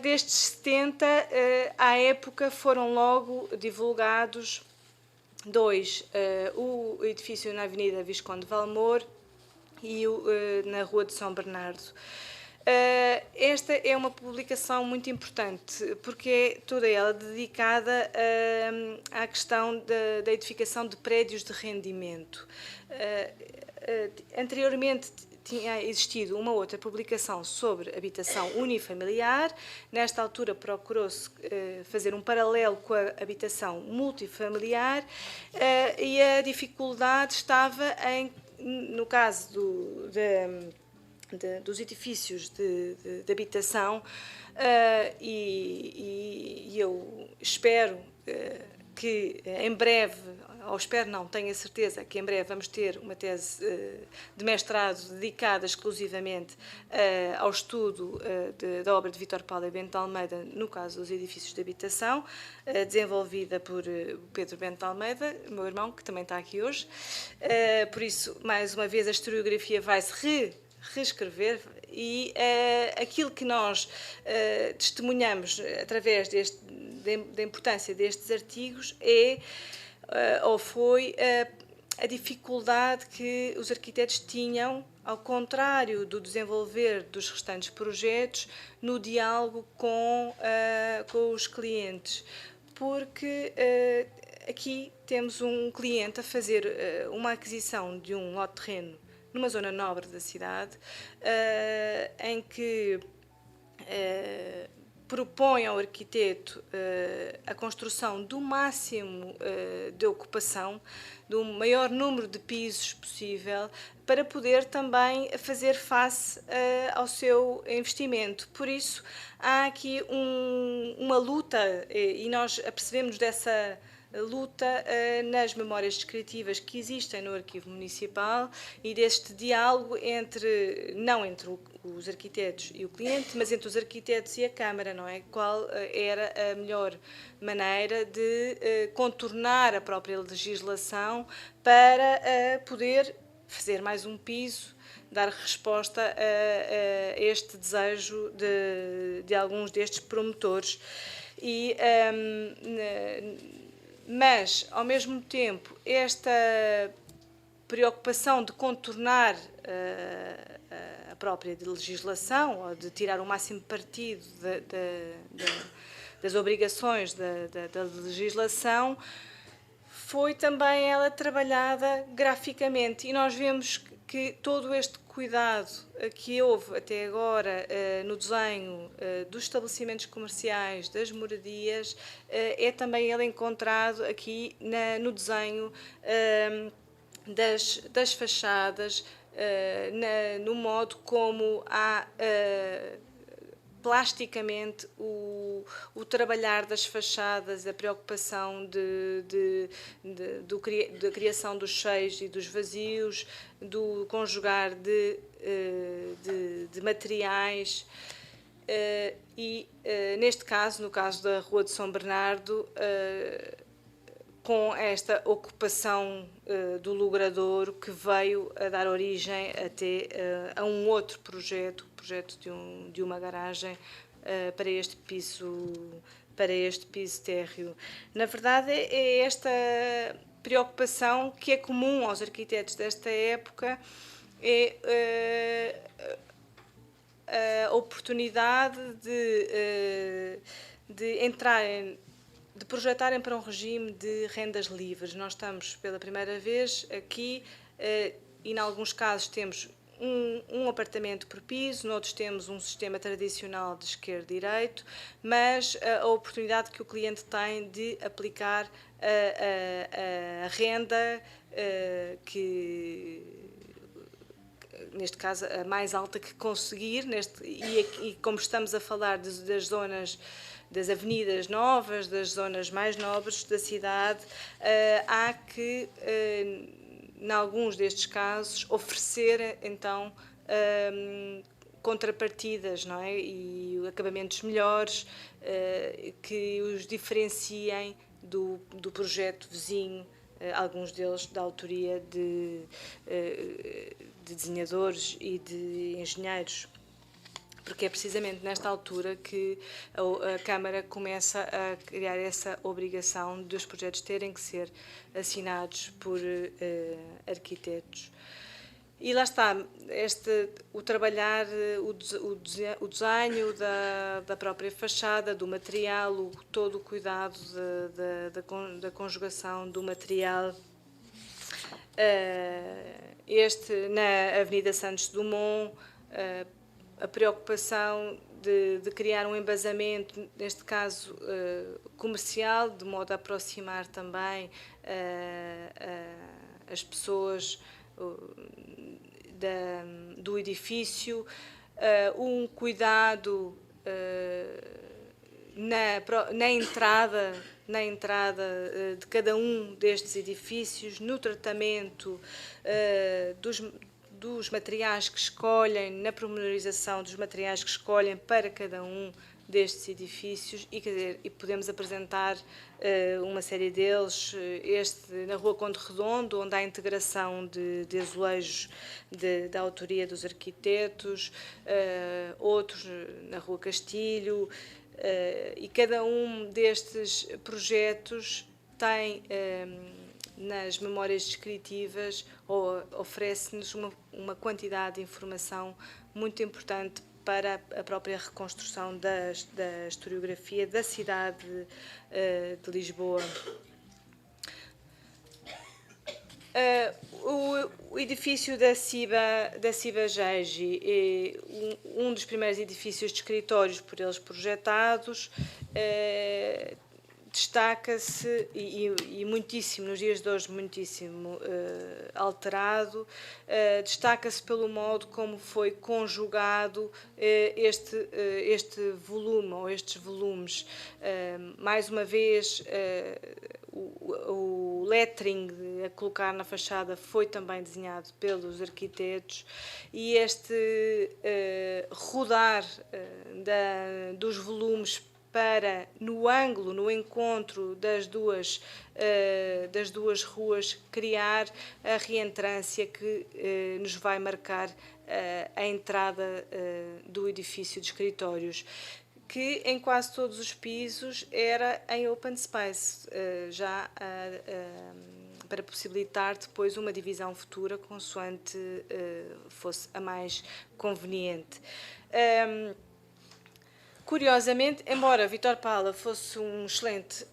Destes 70, à época foram logo divulgados dois, o edifício na Avenida Visconde de Valmor e na Rua de São Bernardo. Esta é uma publicação muito importante, porque é toda ela dedicada à questão da edificação de prédios de rendimento. Anteriormente tinha existido uma outra publicação sobre habitação unifamiliar. Nesta altura procurou-se fazer um paralelo com a habitação multifamiliar e dos edifícios de habitação, e eu espero que em breve, ou espero não, tenho a certeza que em breve vamos ter uma tese de mestrado dedicada exclusivamente ao estudo da obra de Vítor Paulo e Bento de Almeida, no caso dos edifícios de habitação, desenvolvida por Pedro Bento de Almeida, meu irmão, que também está aqui hoje. Por isso, mais uma vez, a historiografia vai-se reescrever, e aquilo que nós testemunhamos através da importância destes artigos ou foi a dificuldade que os arquitetos tinham, ao contrário do desenvolver dos restantes projetos, no diálogo com os clientes, porque aqui temos um cliente a fazer uma aquisição de um lote de terreno numa zona nobre da cidade, em que propõe ao arquiteto a construção do máximo de ocupação, do maior número de pisos possível, para poder também fazer face ao seu investimento. Por isso, há aqui uma luta, e nós apercebemos dessa luta nas memórias descritivas que existem no Arquivo Municipal, e deste diálogo não entre os arquitetos e o cliente, mas entre os arquitetos e a Câmara, não é? Qual era a melhor maneira de contornar a própria legislação para poder fazer mais um piso, dar resposta a este desejo de alguns destes promotores. Mas, ao mesmo tempo, esta preocupação de contornar a própria legislação, ou de tirar o máximo partido das obrigações da legislação, foi também ela trabalhada graficamente. E nós vemos que todo este cuidado que houve até agora no desenho dos estabelecimentos comerciais, das moradias, é também ele encontrado aqui no desenho das fachadas, no modo como há plasticamente o trabalhar das fachadas, a preocupação da criação dos cheios e dos vazios, do conjugar de materiais, e neste caso, no caso da Rua de São Bernardo, com esta ocupação do Logradouro, que veio a dar origem até a um outro projeto, o projeto de uma garagem para este piso térreo. Na verdade, é esta preocupação que é comum aos arquitetos desta época, a oportunidade de entrarem, de projetarem para um regime de rendas livres. Nós estamos pela primeira vez aqui, e em alguns casos temos um apartamento por piso, noutros temos um sistema tradicional de esquerdo-direito, mas a oportunidade que o cliente tem de aplicar a renda que, neste caso, a mais alta que conseguir, e como estamos a falar das zonas, das avenidas novas, das zonas mais nobres da cidade, há que, em alguns destes casos, oferecer, então, contrapartidas, não é? E acabamentos melhores, que os diferenciem do projeto vizinho, alguns deles da autoria de desenhadores e de engenheiros. Porque é precisamente nesta altura que a Câmara começa a criar essa obrigação de os projetos terem que ser assinados por arquitetos. E lá está, o trabalhar, o desenho da própria fachada, do material, todo o cuidado da conjugação do material. Na Avenida Santos Dumont, a preocupação de criar um embasamento, neste caso comercial, de modo a aproximar também as pessoas do edifício, um cuidado na entrada de cada um destes edifícios, no tratamento dos materiais que escolhem, na pormenorização dos materiais que escolhem para cada um destes edifícios, e podemos apresentar uma série deles, este na Rua Conde Redondo, onde há a integração de azulejos da autoria dos arquitetos, outros na Rua Castilho, e cada um destes projetos tem, nas memórias descritivas, oferece-nos uma quantidade de informação muito importante para a própria reconstrução da historiografia da cidade de Lisboa. O edifício da Ciba Gegi é um dos primeiros edifícios de escritórios por eles projetados. Destaca-se, e muitíssimo, nos dias de hoje, muitíssimo alterado, destaca-se pelo modo como foi conjugado este volume, ou estes volumes. Mais uma vez, o lettering a colocar na fachada foi também desenhado pelos arquitetos, e este rodar dos volumes para, no ângulo, no encontro das duas ruas, criar a reentrância que nos vai marcar a entrada do edifício de escritórios, que em quase todos os pisos era em open space, já para possibilitar depois uma divisão futura consoante fosse a mais conveniente. Curiosamente, embora Vítor Pala fosse um excelente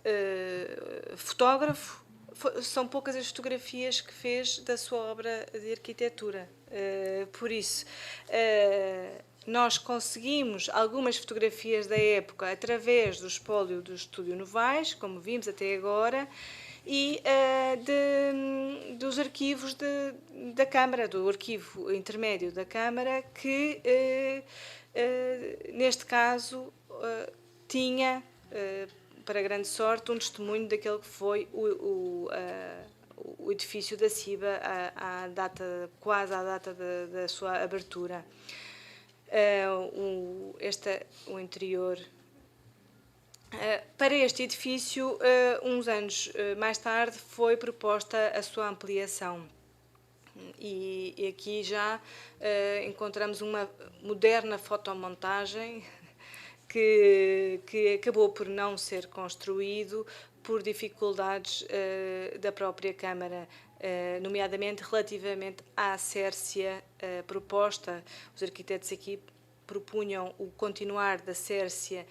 fotógrafo, são poucas as fotografias que fez da sua obra de arquitetura. Por isso, nós conseguimos algumas fotografias da época através do espólio do Estúdio Novaes, como vimos até agora, e dos arquivos da Câmara, do arquivo intermédio da Câmara, que neste caso tinha, para grande sorte, um testemunho daquele que foi o edifício da Ciba quase à data da sua abertura. O interior. Para este edifício, uns anos mais tarde, foi proposta a sua ampliação. E aqui já encontramos uma moderna fotomontagem que acabou por não ser construído por dificuldades da própria Câmara, nomeadamente relativamente à Sércia proposta. Os arquitetos aqui propunham o continuar da Sércia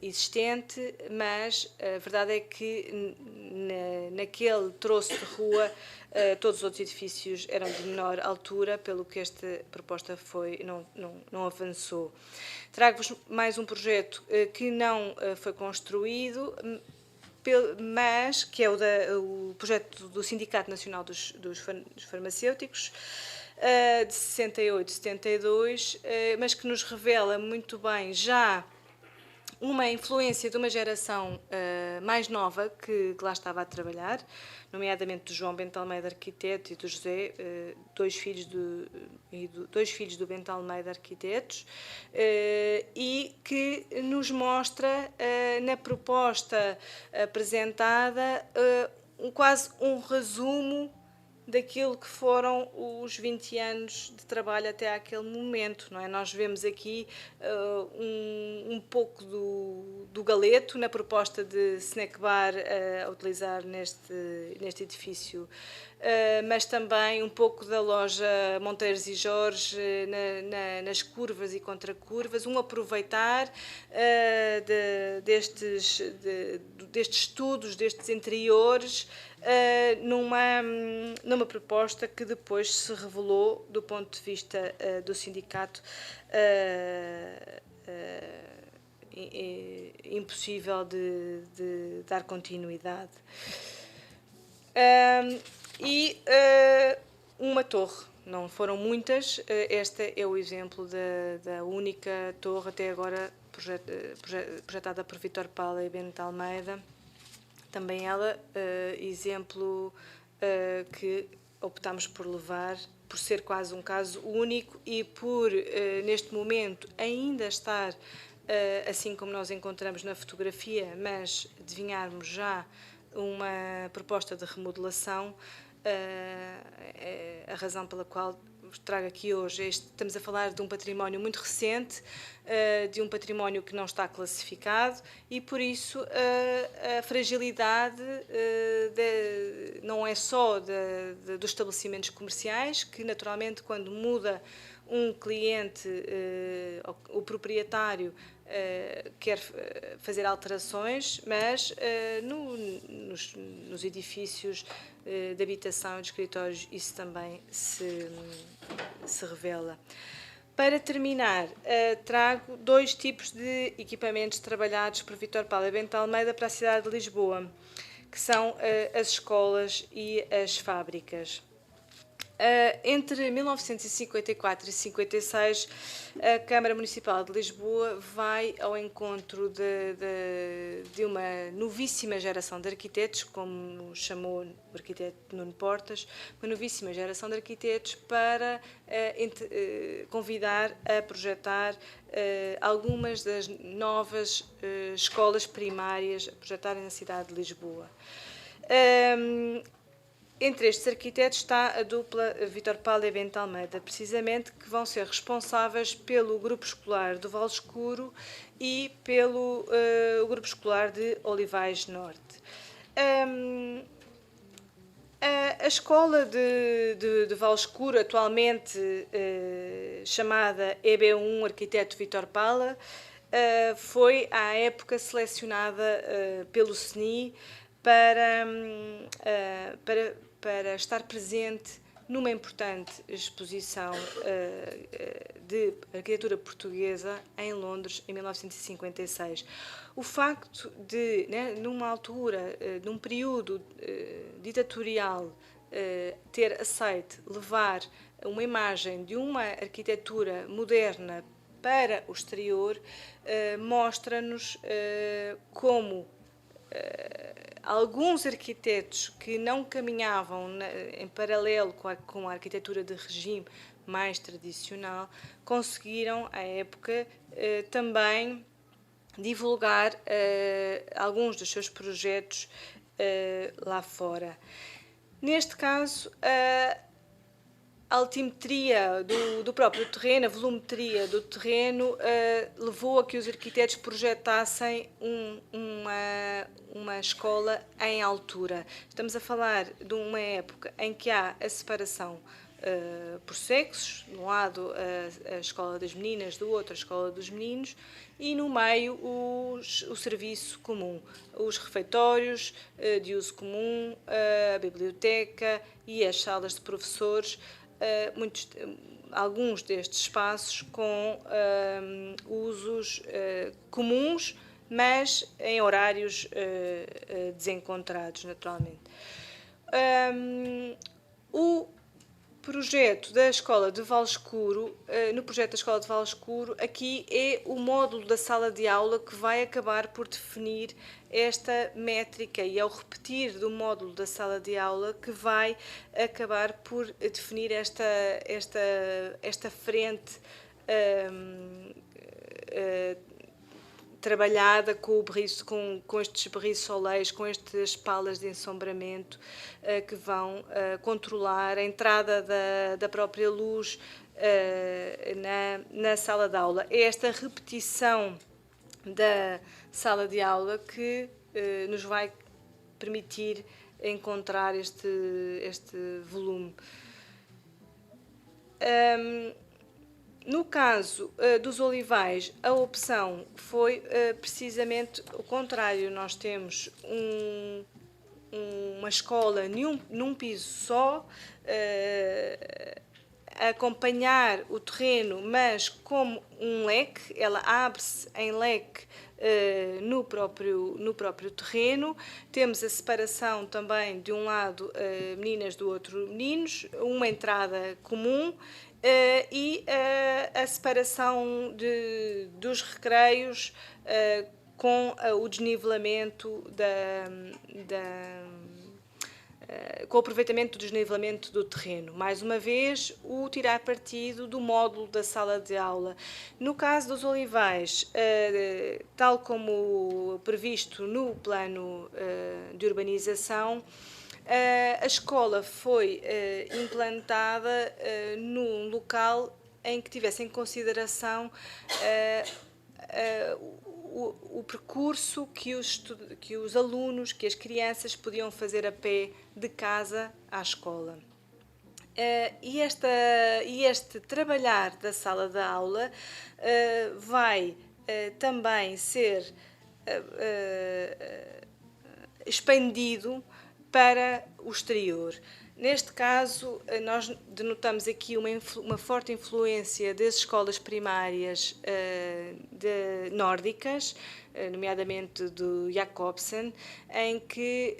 existente, mas a verdade é que naquele troço de rua todos os outros edifícios eram de menor altura, pelo que esta proposta não avançou. Trago-vos mais um projeto que não foi construído, mas que é o projeto do Sindicato Nacional dos Farmacêuticos, de 68, 72, mas que nos revela muito bem já uma influência de uma geração mais nova que lá estava a trabalhar, nomeadamente do João Bento Almeida, arquiteto, e do José, dois filhos do Bento Almeida, arquitetos, e que nos mostra na proposta apresentada quase um resumo daquilo que foram os 20 anos de trabalho até àquele momento, não é? Nós vemos aqui um pouco do galeto na proposta de snack bar a utilizar neste edifício, mas também um pouco da loja Monteiros e Jorge nas curvas e contracurvas, um aproveitar destes estudos, destes interiores, numa proposta que depois se revelou, do ponto de vista do sindicato, impossível de dar continuidade. E uma torre não foram muitas. Este é o exemplo da única torre até agora projetada por Vítor Pala e Bento Almeida. Também ela, exemplo que optámos por levar, por ser quase um caso único e por, neste momento, ainda estar assim como nós encontramos na fotografia, mas adivinharmos já uma proposta de remodelação. A razão pela qual vos trago aqui hoje estamos a falar de um património muito recente, de um património que não está classificado e, por isso, a fragilidade não é só dos estabelecimentos comerciais, que naturalmente, quando muda um cliente, o proprietário quer fazer alterações, mas nos edifícios de habitação e de escritórios isso também se revela. Para terminar, trago 2 tipos de equipamentos trabalhados por Vítor Pala e Bento Almeida para a cidade de Lisboa, que são as escolas e as fábricas. Entre 1954 e 56, a Câmara Municipal de Lisboa vai ao encontro de uma novíssima geração de arquitetos, como chamou o arquiteto Nuno Portas, uma novíssima geração de arquitetos para convidar a projetar algumas das novas escolas primárias a projetarem na cidade de Lisboa. Entre estes arquitetos está a dupla Vítor Pala e Bento Almeida, precisamente, que vão ser responsáveis pelo grupo escolar do Val Escuro e pelo grupo escolar de Olivais Norte. A escola de Val Escuro, atualmente chamada EB1 Arquiteto Vítor Pala, foi à época selecionada pelo CNI para estar presente numa importante exposição de arquitetura portuguesa em Londres, em 1956. O facto de, numa altura, num período ditatorial, ter aceito levar uma imagem de uma arquitetura moderna para o exterior, mostra-nos como alguns arquitetos que não caminhavam em paralelo com a arquitetura de regime mais tradicional conseguiram, à época, também divulgar alguns dos seus projetos lá fora. Neste caso, a altimetria do próprio terreno, a volumetria do terreno, levou a que os arquitetos projetassem uma escola em altura. Estamos a falar de uma época em que há a separação por sexos, de um lado a escola das meninas, do outro a escola dos meninos, e no meio o serviço comum, os refeitórios de uso comum, a biblioteca e as salas de professores, alguns destes espaços com usos comuns, mas em horários desencontrados, naturalmente. O projeto da Escola de Val Escuro, no projeto da Escola de Val Escuro, aqui é o módulo da sala de aula que vai acabar por definir esta métrica, e ao repetir do módulo da sala de aula que vai acabar por definir esta frente trabalhada com estes berrissoleiros, com estas palas de ensombramento que vão controlar a entrada da própria luz na sala de aula. É esta repetição da sala de aula que nos vai permitir encontrar este volume. No caso dos Olivais, a opção foi precisamente o contrário. Nós temos uma escola num piso só, a acompanhar o terreno, mas como um leque, ela abre-se em leque no próprio terreno. Temos a separação também, de um lado meninas, do outro meninos, uma entrada comum e a separação dos recreios com o desnivelamento com o aproveitamento do desnivelamento do terreno. Mais uma vez, o tirar partido do módulo da sala de aula. No caso dos Olivais, tal como previsto no plano de urbanização, a escola foi implantada num local em que tivesse em consideração o percurso que os alunos, que as crianças podiam fazer a pé de casa à escola. E este trabalhar da sala de aula vai também ser expandido para o exterior. Neste caso, nós denotamos aqui uma forte influência das escolas primárias nórdicas, nomeadamente do Jacobsen, em que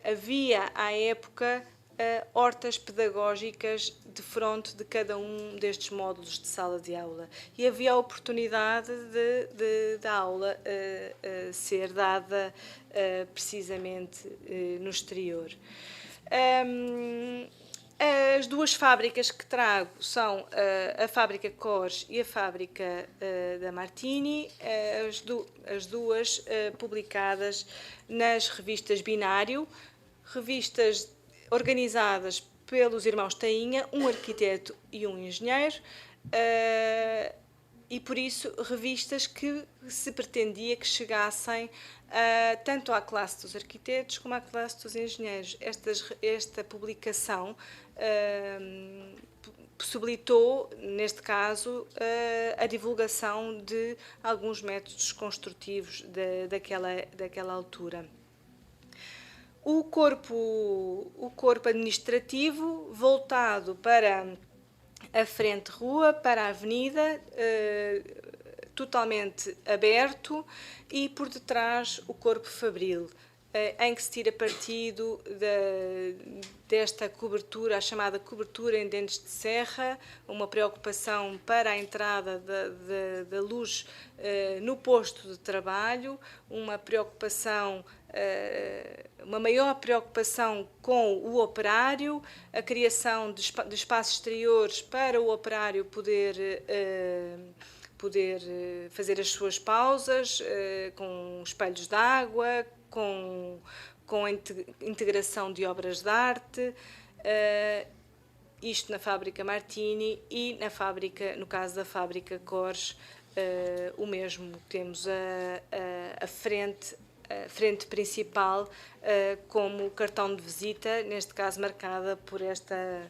havia, à época, hortas pedagógicas defronte de cada um destes módulos de sala de aula. E havia a oportunidade da aula ser dada precisamente no exterior. As duas fábricas que trago são a fábrica Cores e a fábrica da Martini, as duas publicadas nas revistas Binário, revistas organizadas pelos irmãos Tainha, um arquiteto e um engenheiro, e por isso revistas que se pretendia que chegassem tanto à classe dos arquitetos como à classe dos engenheiros. Esta publicação possibilitou, neste caso, a divulgação de alguns métodos construtivos daquela altura. O corpo administrativo voltado para a frente-rua, para a avenida, totalmente aberto, e por detrás o corpo fabril, em que se tira partido desta cobertura, a chamada cobertura em dentes de serra, uma preocupação para a entrada da luz no posto de trabalho, uma maior preocupação com o operário, a criação de espaços exteriores para o operário poder fazer as suas pausas, com espelhos de água, com a integração de obras de arte, isto na fábrica Martini, e no caso da fábrica Cores, o mesmo. Temos a frente principal como cartão de visita, neste caso marcada por esta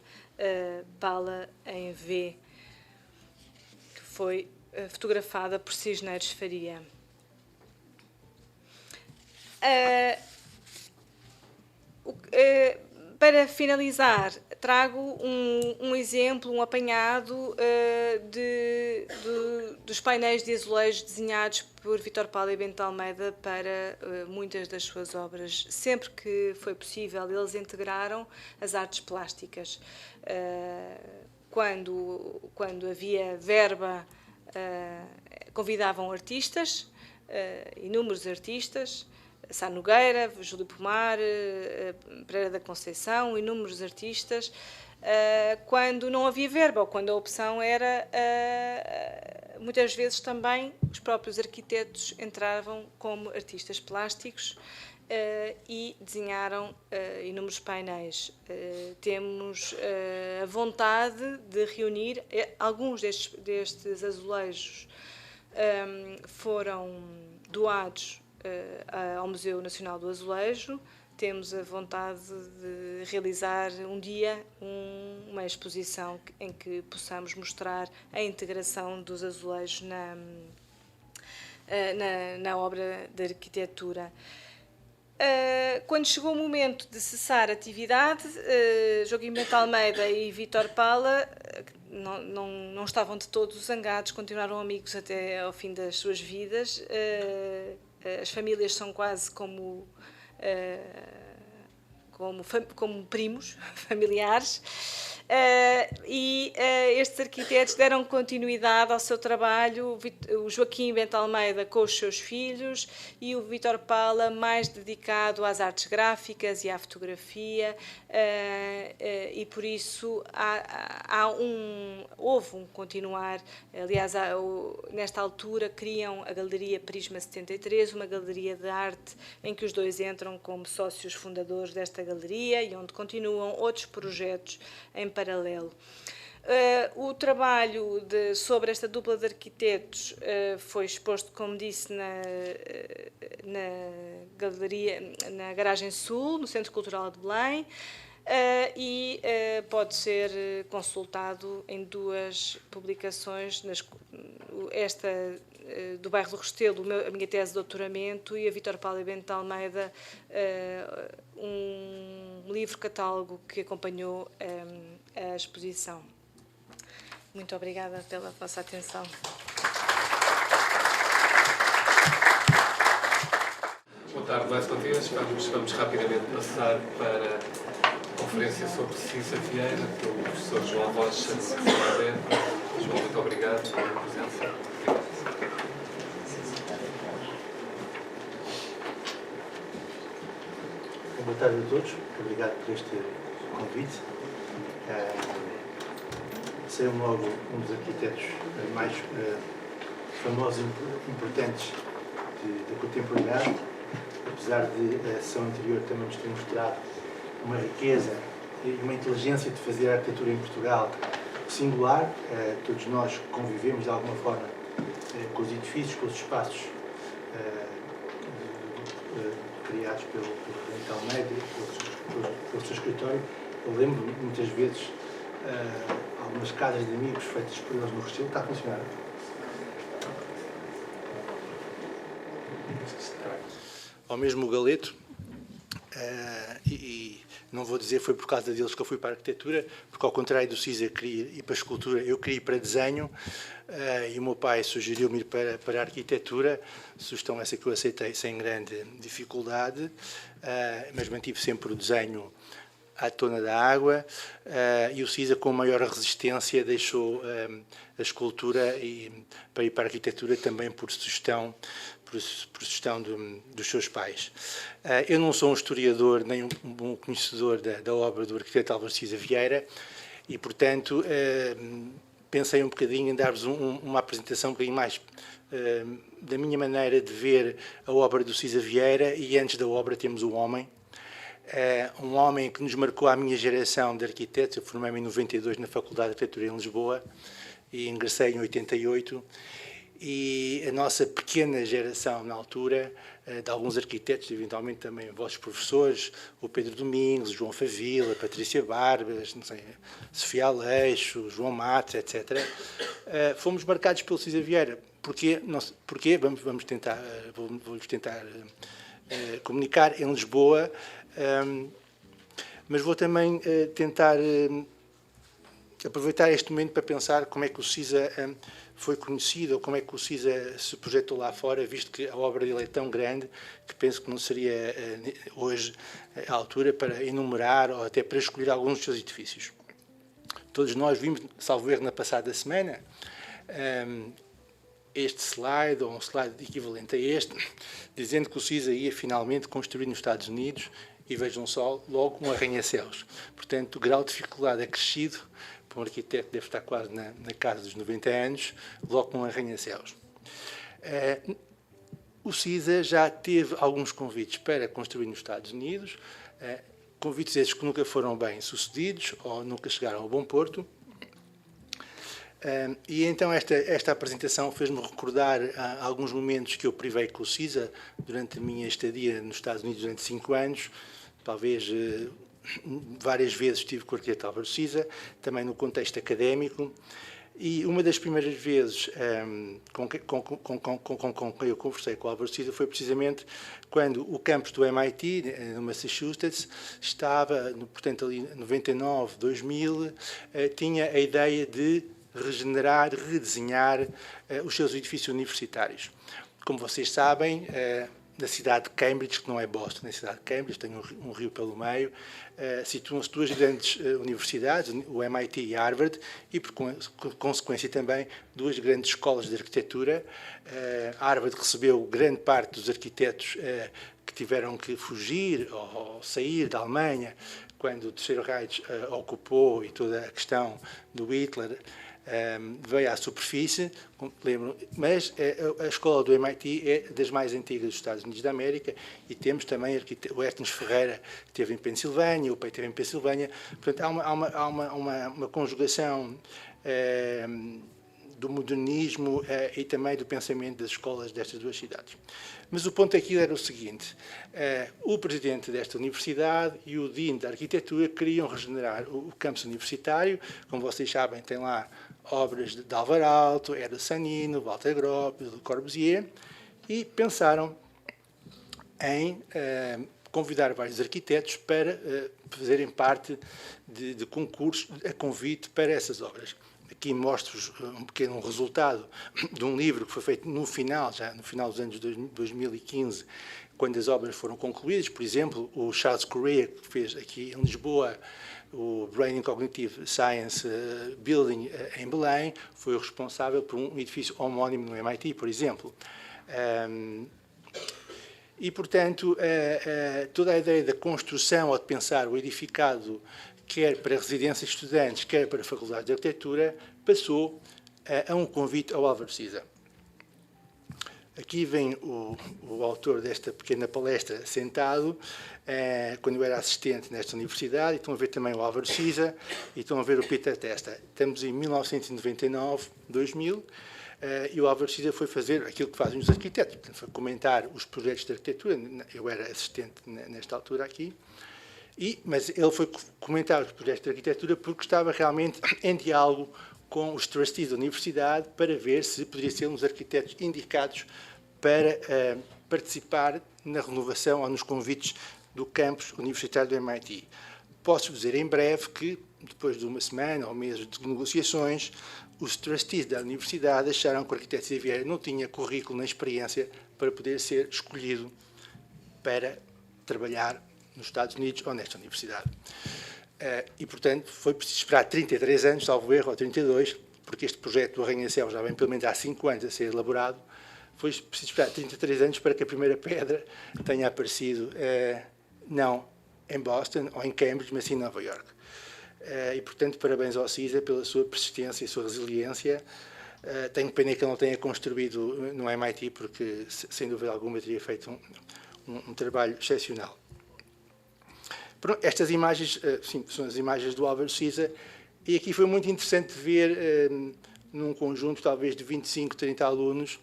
pala em V, que foi fotografada por Cisneiros Faria. Para finalizar, trago um exemplo, um apanhado dos painéis de azulejo desenhados por Vítor Paulo e Bento Almeida para muitas das suas obras. Sempre que foi possível, eles integraram as artes plásticas. Quando havia verba, convidavam artistas, inúmeros artistas, Sá Nogueira, Júlio Pomar, Pereira da Conceição, inúmeros artistas, quando não havia verba, ou quando a opção era, muitas vezes também, os próprios arquitetos entravam como artistas plásticos e desenharam inúmeros painéis. Temos a vontade de reunir alguns destes azulejos, foram doados ao Museu Nacional do Azulejo. Temos a vontade de realizar um dia uma exposição em que possamos mostrar a integração dos azulejos na obra de arquitetura. Quando chegou o momento de cessar a atividade, Joaquim Bento Almeida e Vítor Pala não estavam de todo zangados, continuaram amigos até ao fim das suas vidas. As famílias são quase como primos familiares. Estes arquitetos deram continuidade ao seu trabalho, o Joaquim Bento Almeida com os seus filhos e o Vítor Pala mais dedicado às artes gráficas e à fotografia, e por isso houve um continuar. Aliás, nesta altura criam a Galeria Prisma 73, uma galeria de arte em que os dois entram como sócios fundadores desta galeria e onde continuam outros projetos em paralelo. O trabalho sobre esta dupla de arquitetos foi exposto, como disse, na Garagem Sul, no Centro Cultural de Belém, e pode ser consultado em duas publicações, esta do bairro do Restelo, a minha tese de doutoramento, e a Vítor Pala e Bento de Almeida, um livro-catálogo que acompanhou a exposição. Muito obrigada pela vossa atenção. Boa tarde, mais uma vez. Vamos rapidamente passar para a conferência sobre Cisa Vieira, pelo professor João Rocha. João, muito obrigado pela presença. Boa tarde a todos, obrigado por este convite. Serei logo um dos arquitetos mais famosos e importantes da contemporaneidade, apesar de a sessão anterior também nos ter mostrado uma riqueza e uma inteligência de fazer a arquitetura em Portugal singular. Todos nós convivemos de alguma forma com os edifícios, com os espaços criados pelo Bento Almeida, pelo seu escritório. Eu lembro muitas vezes algumas casas de amigos feitas por eles no Restelo. Está a funcionar? Ao mesmo Galeto, e não vou dizer foi por causa deles que eu fui para a arquitetura, porque ao contrário do Cisa queria ir para a escultura, eu queria ir para desenho, e o meu pai sugeriu-me ir para a arquitetura, sugestão essa que eu aceitei sem grande dificuldade, mas mantive sempre o desenho à tona da água, e o Cisa, com maior resistência, deixou a escultura para ir para a arquitetura também por sugestão dos seus pais. Eu não sou um historiador nem um bom conhecedor da obra do arquiteto Álvaro Cisa Vieira e, portanto, pensei um bocadinho em dar-vos uma apresentação um bocadinho mais da minha maneira de ver a obra do Cisa Vieira, e antes da obra temos o homem. Um homem que nos marcou a minha geração de arquitetos. Eu formei-me em 92 na Faculdade de Arquitetura em Lisboa e ingressei em 88. E a nossa pequena geração, na altura, de alguns arquitetos, eventualmente também vossos professores, o Pedro Domingos, o João Favila, a Patrícia Barbas, não sei, Sofia Aleixo, João Matos, etc., fomos marcados pelo Cisa Vieira. Porquê? Vou-lhes tentar comunicar em Lisboa, mas vou também tentar aproveitar este momento para pensar como é que o Cisa foi conhecido, ou como é que o Cisa se projetou lá fora, visto que a obra dele é tão grande que penso que não seria hoje a altura para enumerar ou até para escolher alguns dos seus edifícios. Todos nós vimos, salvo erro, na passada semana, este slide, ou um slide equivalente a este, dizendo que o Cisa ia finalmente construir nos Estados Unidos, e vejam só, logo um arranha-céus. Portanto, o grau de dificuldade acrescido, para um arquiteto deve estar quase na casa dos 90 anos, logo um arranha-céus. O Cisa já teve alguns convites para construir nos Estados Unidos, convites esses que nunca foram bem sucedidos ou nunca chegaram ao bom porto. E então esta apresentação fez-me recordar alguns momentos que eu privei com o Cisa durante a minha estadia nos Estados Unidos durante 5 anos. Talvez várias vezes estive com o arquiteto Álvaro Cisa, também no contexto académico. E uma das primeiras vezes com quem eu conversei com o Álvaro Siza foi precisamente quando o campus do MIT, no Massachusetts, estava, portanto, ali em 99, 2000, tinha a ideia de regenerar, redesenhar os seus edifícios universitários. Como vocês sabem, na cidade de Cambridge, que não é Boston, na cidade de Cambridge, tem um rio pelo meio, situam-se duas grandes universidades, o MIT e Harvard, e, por consequência também, duas grandes escolas de arquitetura. Harvard recebeu grande parte dos arquitetos que tiveram que fugir ou sair da Alemanha quando o Terceiro Reich ocupou, e toda a questão do Hitler veio à superfície, lembro, mas a escola do MIT é das mais antigas dos Estados Unidos da América, e temos também o Hertens Ferreira, que esteve em Pensilvânia, o Pei esteve em Pensilvânia. Portanto, há uma conjugação do modernismo e também do pensamento das escolas destas duas cidades. Mas o ponto aqui era o seguinte: o presidente desta universidade e o dean da arquitetura queriam regenerar o campus universitário. Como vocês sabem, tem lá obras de Álvar Alto, Era Sanino, Walter Gropius, Le Corbusier, e pensaram em convidar vários arquitetos para fazerem parte de concursos a convite para essas obras. Aqui mostro-vos um pequeno resultado de um livro que foi feito já no final dos anos 2015, quando as obras foram concluídas. Por exemplo, o Charles Correa, que fez aqui em Lisboa o Brain and Cognitive Science Building em Belém, foi o responsável por um edifício homónimo no MIT, por exemplo. E, portanto, toda a ideia da construção ou de pensar o edificado, quer para residências de estudantes, quer para a Faculdade de Arquitetura, passou a um convite ao Álvaro Siza. Aqui vem o autor desta pequena palestra sentado, quando eu era assistente nesta universidade, e estão a ver também o Álvaro Siza, e estão a ver o Peter Testa. Estamos em 1999, 2000, e o Álvaro Siza foi fazer aquilo que fazem os arquitetos, portanto, foi comentar os projetos de arquitetura. Eu era assistente nesta altura aqui, mas ele foi comentar os projetos de arquitetura porque estava realmente em diálogo com os trustees da universidade para ver se poderia ser um dos arquitetos indicados para participar na renovação ou nos convites do campus universitário do MIT. Posso dizer em breve que, depois de uma semana ou meses de negociações, os trustees da universidade acharam que o arquiteto Siza Vieira não tinha currículo nem experiência para poder ser escolhido para trabalhar nos Estados Unidos ou nesta universidade. E, portanto, foi preciso esperar 33 anos, salvo erro, ou 32, porque este projeto do Arranha-Céu já vem pelo menos há 5 anos a ser elaborado. Foi preciso esperar 33 anos para que a primeira pedra tenha aparecido, não em Boston ou em Cambridge, mas sim em Nova York. E, portanto, parabéns ao Siza pela sua persistência e sua resiliência. Tenho pena que ele não tenha construído no MIT, porque, sem dúvida alguma, teria feito um trabalho excepcional. Estas imagens, sim, são as imagens do Álvaro Siza, e aqui foi muito interessante ver, num conjunto talvez de 25, 30 alunos,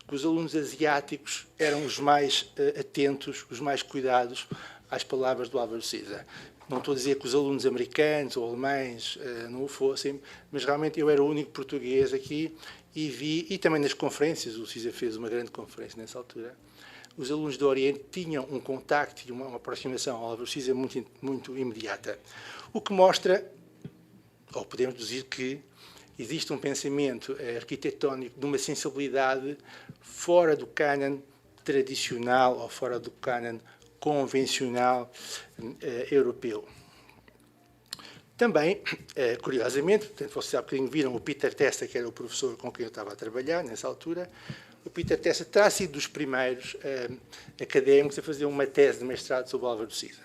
que os alunos asiáticos eram os mais atentos, os mais cuidados às palavras do Álvaro Siza. Não estou a dizer que os alunos americanos ou alemães não o fossem, mas realmente eu era o único português aqui e vi, e também nas conferências, o Siza fez uma grande conferência nessa altura, os alunos do Oriente tinham um contacto e uma aproximação ao Álvaro Siza muito imediata. O que mostra, ou podemos dizer que existe um pensamento arquitetónico de uma sensibilidade fora do cânon tradicional ou fora do cânon convencional europeu. Também, curiosamente, portanto, vocês há bocadinho viram o Peter Testa, que era o professor com quem eu estava a trabalhar nessa altura. O Peter Testa terá sido dos primeiros académicos a fazer uma tese de mestrado sobre o Álvaro Siza.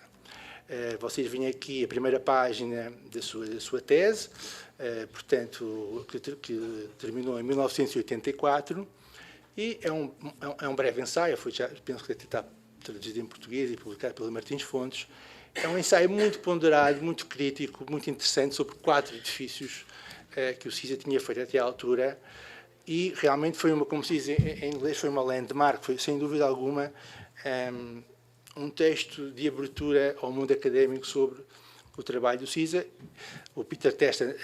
Vocês veem aqui a primeira página da sua tese, portanto, que terminou em 1984, e é um breve ensaio, penso que está traduzido em português e publicado pela Martins Fontes. É um ensaio muito ponderado, muito crítico, muito interessante sobre 4 edifícios que o Siza tinha feito até à altura. E realmente foi como se diz em inglês, foi uma landmark, foi sem dúvida alguma um texto de abertura ao mundo académico sobre o trabalho do Siza. O Peter Testa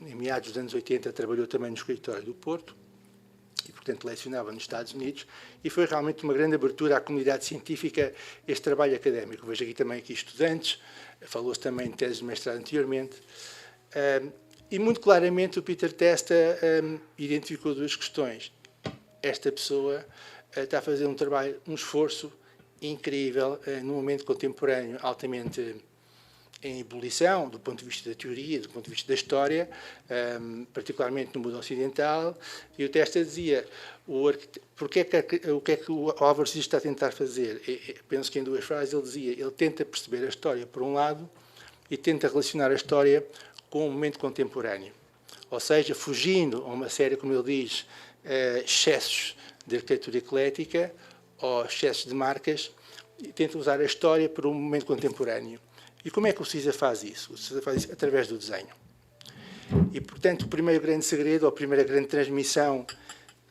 em meados dos anos 80, trabalhou também no escritório do Porto e, portanto, lecionava nos Estados Unidos, e foi realmente uma grande abertura à comunidade científica este trabalho académico. Vejo aqui estudantes, falou-se também de tese de mestrado anteriormente, e muito claramente o Peter Testa identificou duas questões. Esta pessoa está a fazer um trabalho, um esforço incrível num momento contemporâneo altamente em ebulição, do ponto de vista da teoria, do ponto de vista da história, particularmente no mundo ocidental, e o Testa dizia, o que é que o Álvaro Siza está a tentar fazer? Penso que em duas frases ele dizia, ele tenta perceber a história por um lado e tenta relacionar a história com o momento contemporâneo. Ou seja, fugindo a uma série, como ele diz, excessos de arquitetura eclética ou excessos de marcas, e tenta usar a história para um momento contemporâneo. E como é que o Siza faz isso? O Siza faz isso através do desenho. E, portanto, o primeiro grande segredo, ou a primeira grande transmissão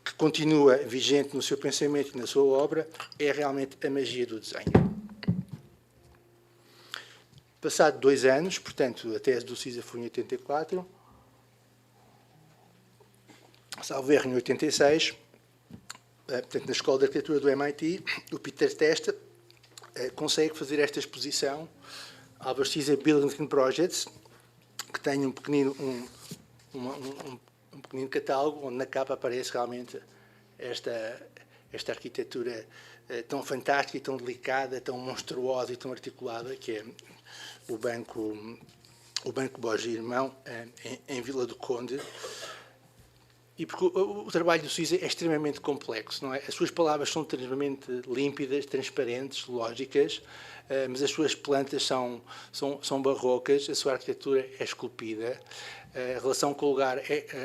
que continua vigente no seu pensamento e na sua obra, é realmente a magia do desenho. Passado 2 anos, portanto, a tese do Siza foi em 84, salvo erro em 86, portanto, na Escola de Arquitetura do MIT, o Peter Testa consegue fazer esta exposição, Álvaro Siza Building Projects, que tem um pequenino catálogo, onde na capa aparece realmente esta arquitetura tão fantástica e tão delicada, tão monstruosa e tão articulada, que é o Banco Borges e Irmão, em Vila do Conde. E porque o trabalho do Siza é extremamente complexo, não é? As suas palavras são extremamente límpidas, transparentes, lógicas, mas as suas plantas são barrocas, a sua arquitetura é esculpida, a relação com o lugar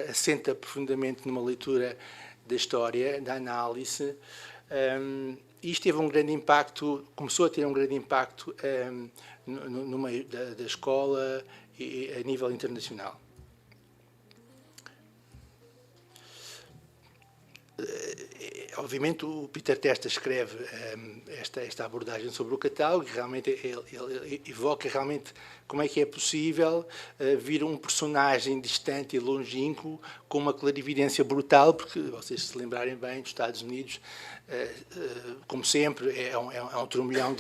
assenta profundamente numa leitura da história, da análise. Isto teve um grande impacto, começou a ter um grande impacto no meio da escola e a nível internacional. Obviamente, o Peter Testa escreve esta abordagem sobre o catálogo, e realmente ele evoca realmente como é que é possível vir um personagem distante e longínquo com uma clarividência brutal, porque, vocês se lembrarem bem, nos Estados Unidos, como sempre, é um turbilhão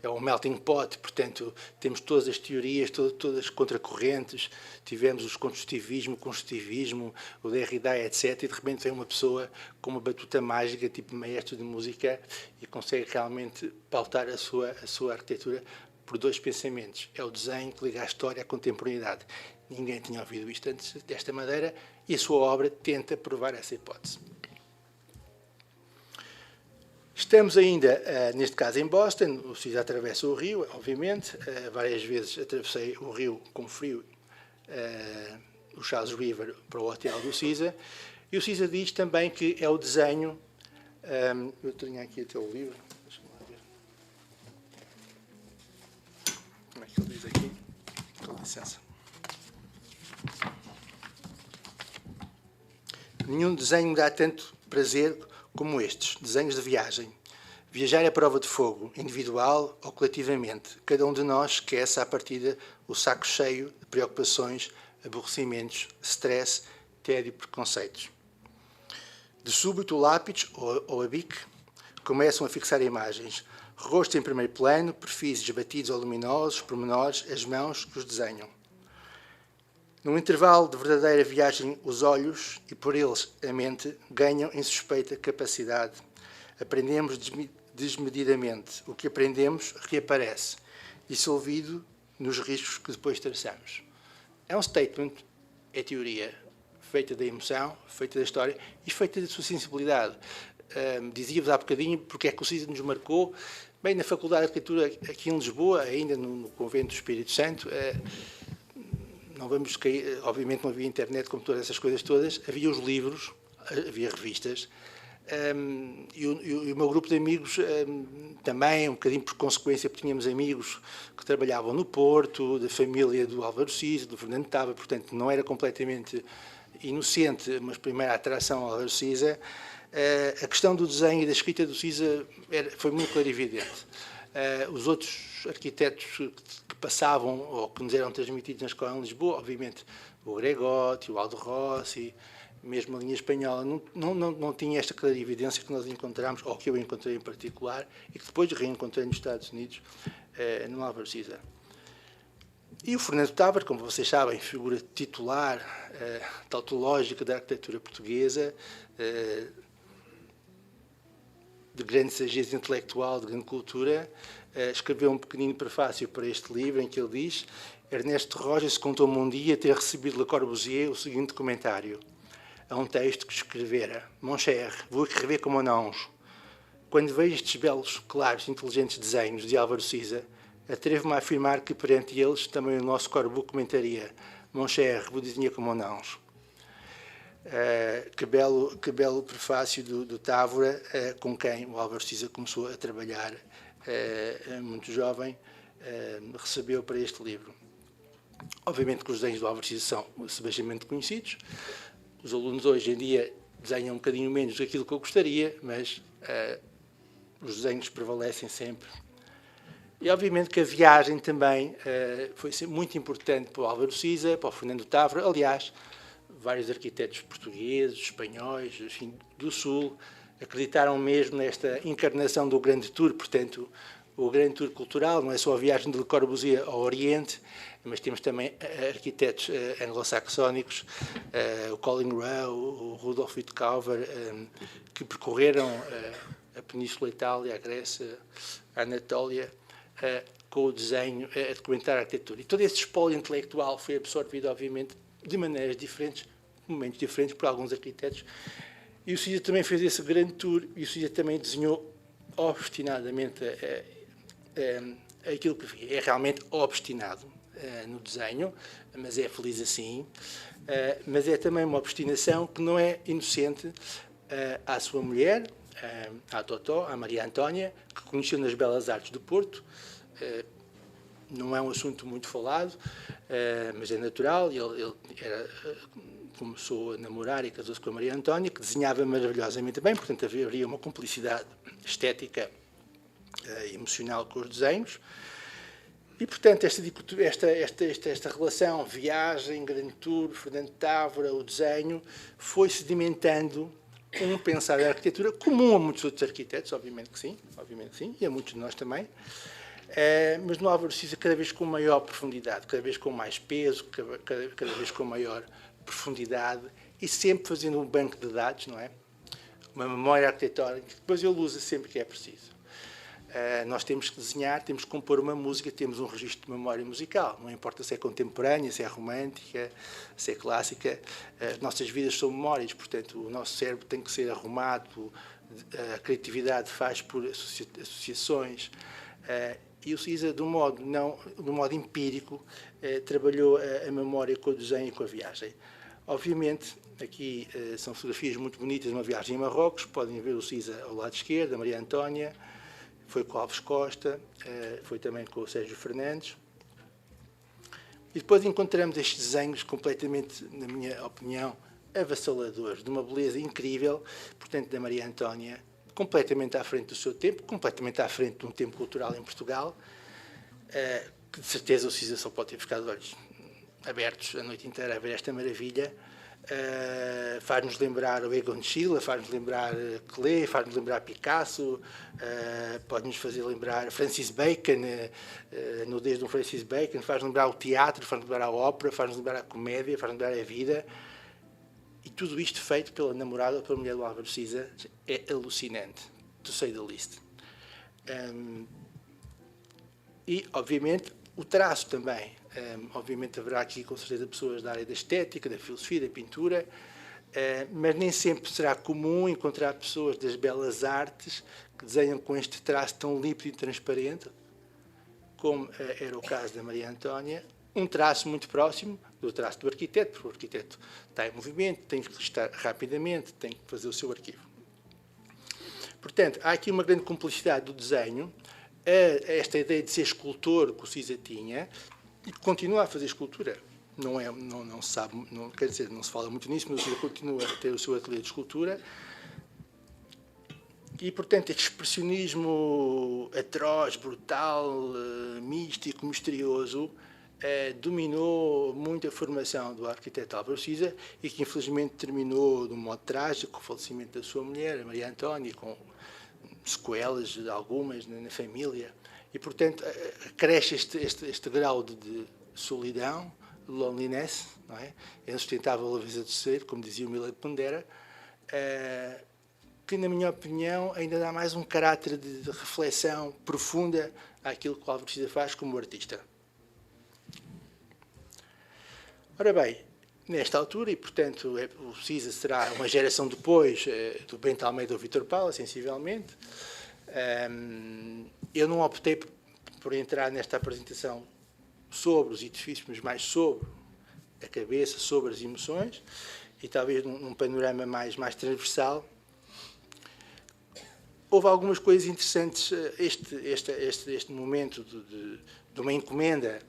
é um melting pot, portanto, temos todas as teorias, todas as contracorrentes, tivemos o construtivismo, o Derrida, etc., e de repente vem uma pessoa com uma batuta mágica, tipo maestro de música, e consegue realmente pautar a sua arquitetura por dois pensamentos. É o desenho que liga a história à contemporaneidade. Ninguém tinha ouvido isto antes desta maneira, e a sua obra tenta provar essa hipótese. Estamos ainda, neste caso, em Boston. O Siza atravessa o rio, obviamente. Várias vezes atravessei o rio com frio, o Charles River, para o hotel do Siza. E o Siza diz também que é o desenho... eu tenho aqui até o livro. Deixa-me lá ver. Como é que ele diz aqui? Com licença. Nenhum desenho me dá tanto prazer como estes, desenhos de viagem. Viajar é prova de fogo, individual ou coletivamente. Cada um de nós esquece à partida o saco cheio de preocupações, aborrecimentos, stress, tédio e preconceitos. De súbito, o lápis ou a bic começam a fixar imagens. Rosto em primeiro plano, perfis esbatidos ou luminosos, pormenores, as mãos que os desenham. Num intervalo de verdadeira viagem, os olhos, e por eles a mente, ganham insuspeita capacidade. Aprendemos desmedidamente. O que aprendemos reaparece, dissolvido nos riscos que depois traçamos. É um statement, é teoria, feita da emoção, feita da história e feita da sua sensibilidade. Dizia-vos há bocadinho porque é que o Siza nos marcou. Bem, na Faculdade de Arquitetura aqui em Lisboa, ainda no Convento do Espírito Santo, não vamos cair, obviamente não havia internet como todas essas coisas todas, havia os livros, havia revistas, e o meu grupo de amigos também, um bocadinho por consequência, porque tínhamos amigos que trabalhavam no Porto, da família do Álvaro Siza, do Fernando Tava, portanto não era completamente inocente, mas primeira atração ao Álvaro Siza. A questão do desenho e da escrita do Siza foi muito clarividente. Os outros arquitetos que passavam ou que nos eram transmitidos na escola em Lisboa, obviamente o Gregotti, o Aldo Rossi, mesmo a linha espanhola, não tinha esta clara evidência que nós encontramos, ou que eu encontrei em particular, e que depois reencontrei nos Estados Unidos, no Álvaro Siza. E o Fernando Távora, como vocês sabem, figura titular, tautológica da arquitetura portuguesa, de grande sageza intelectual, de grande cultura, escreveu um pequenino prefácio para este livro, em que ele diz: Ernesto Rojas contou-me um dia ter recebido de Le Corbusier o seguinte comentário a um texto que escrevera: Mon cher, vou escrever como um anjo. Quando vejo estes belos, claros e inteligentes desenhos de Álvaro Siza, atrevo-me a afirmar que perante eles também o nosso Corbu comentaria: Mon cher, vou desenhar como um anjo. Que belo prefácio do Távora, com quem o Álvaro Siza começou a trabalhar muito jovem, recebeu para este livro. Obviamente que os desenhos do Álvaro Siza são sebejamente conhecidos. Os alunos hoje em dia desenham um bocadinho menos do que aquilo que eu gostaria, mas os desenhos prevalecem sempre. E obviamente que a viagem também foi muito importante para o Álvaro Siza, para o Fernando Távora. Aliás, vários arquitetos portugueses, espanhóis, enfim, do Sul, acreditaram mesmo nesta encarnação do Grande Tour. Portanto, o Grande Tour cultural não é só a viagem de Le Corbusier ao Oriente, mas temos também arquitetos anglo-saxónicos, o Colin Rowe, o Rudolf Wittcauver, que percorreram a Península Itália, a Grécia, a Anatólia, com o desenho, a documentar a arquitetura. E todo esse espólio intelectual foi absorvido, obviamente, de maneiras diferentes, momentos diferentes, por alguns arquitetos. E o Siza também fez esse grande tour, e o Siza também desenhou obstinadamente aquilo que via. É realmente obstinado no desenho, mas é feliz assim. Mas é também uma obstinação que não é inocente à sua mulher, à Totó, à Maria Antónia, que conheceu nas Belas Artes do Porto. Não é um assunto muito falado, mas é natural. Ele começou a namorar e casou-se com a Maria Antónia, que desenhava maravilhosamente bem, portanto haveria uma cumplicidade estética e emocional com os desenhos. E, portanto, esta relação, viagem, grande tour, Fernando Távora, o desenho, foi sedimentando um pensar da arquitetura comum a muitos outros arquitetos, obviamente que sim, e a muitos de nós também. Mas no Álvaro Siza cada vez com maior profundidade, cada vez com mais peso, cada vez com maior profundidade, e sempre fazendo um banco de dados, não é? Uma memória arquitetónica, que depois ele usa sempre que é preciso. Nós temos que desenhar, temos que compor uma música, temos um registro de memória musical, não importa se é contemporânea, se é romântica, se é clássica, as nossas vidas são memórias, portanto o nosso cérebro tem que ser arrumado, a criatividade faz por associações. E o Siza, de um modo empírico, trabalhou a memória com o desenho e com a viagem. Obviamente, aqui são fotografias muito bonitas de uma viagem em Marrocos, podem ver o Siza ao lado esquerdo, a Maria Antónia, foi com o Alves Costa, foi também com o Sérgio Fernandes. E depois encontramos estes desenhos completamente, na minha opinião, avassaladores, de uma beleza incrível, portanto, da Maria Antónia, completamente à frente do seu tempo, completamente à frente de um tempo cultural em Portugal, que de certeza o Siza só pode ter ficado de olhos abertos a noite inteira a ver esta maravilha. Faz-nos lembrar o Egon Schiele, faz-nos lembrar Klee, faz-nos lembrar Picasso, pode-nos fazer lembrar Francis Bacon, nudez de um Francis Bacon, faz-nos lembrar o teatro, faz-nos lembrar a ópera, faz-nos lembrar a comédia, faz-nos lembrar a vida. E tudo isto feito pela namorada ou pela mulher do Álvaro Siza é alucinante, to say the least. E, obviamente, o traço também. Obviamente haverá aqui, com certeza, pessoas da área da estética, da filosofia, da pintura, mas nem sempre será comum encontrar pessoas das belas artes que desenham com este traço tão límpido e transparente, como era o caso da Maria Antónia, um traço muito próximo do traço do arquiteto, porque o arquiteto está em movimento, tem que registrar rapidamente, tem que fazer o seu arquivo. Portanto, há aqui uma grande cumplicidade do desenho, esta ideia de ser escultor que o Siza tinha, e que continua a fazer escultura. Não se sabe, quer dizer, não se fala muito nisso, mas o Siza continua a ter o seu ateliê de escultura. E, portanto, este expressionismo atroz, brutal, místico, misterioso, dominou muito a formação do arquiteto Álvaro Siza e que, infelizmente, terminou de um modo trágico, com o falecimento da sua mulher, a Maria Antónia, com sequelas, algumas, na família. E, portanto, cresce este grau de solidão, loneliness, não é? É insustentável a vez a terceiro, como dizia o Milo de Pondera, que, na minha opinião, ainda dá mais um caráter de reflexão profunda àquilo que o Álvaro Siza faz como artista. Ora bem, nesta altura, e portanto o Siza será uma geração depois do Bento Almeida ou Vítor Paula, sensivelmente, eu não optei por entrar nesta apresentação sobre os edifícios, mas mais sobre a cabeça, sobre as emoções, e talvez num panorama mais transversal. Houve algumas coisas interessantes, este momento de uma encomenda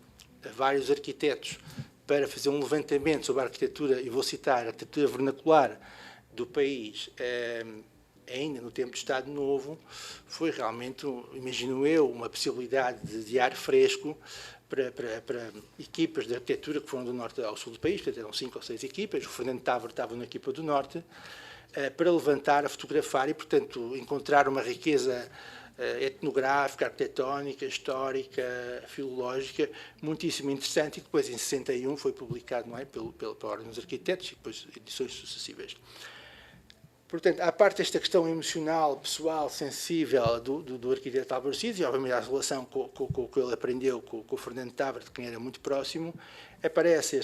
a vários arquitetos para fazer um levantamento sobre a arquitetura, e vou citar, a arquitetura vernacular do país, ainda no tempo do Estado Novo, foi realmente, imagino eu, uma possibilidade de ar fresco para equipas de arquitetura que foram do norte ao sul do país, portanto eram 5 ou 6 equipas, o Fernando Távora estava na equipa do norte, para levantar, a fotografar e, portanto, encontrar uma riqueza etnográfica, arquitetónica, histórica, filológica, muitíssimo interessante, e depois, em 61, foi publicado, não é, pela Ordem dos Arquitetos, e depois edições sucessivas. Portanto, à parte desta questão emocional, pessoal, sensível do arquiteto Álvaro Siza, e, obviamente, a relação com o que ele aprendeu com o Fernando Távora, de quem era muito próximo, aparece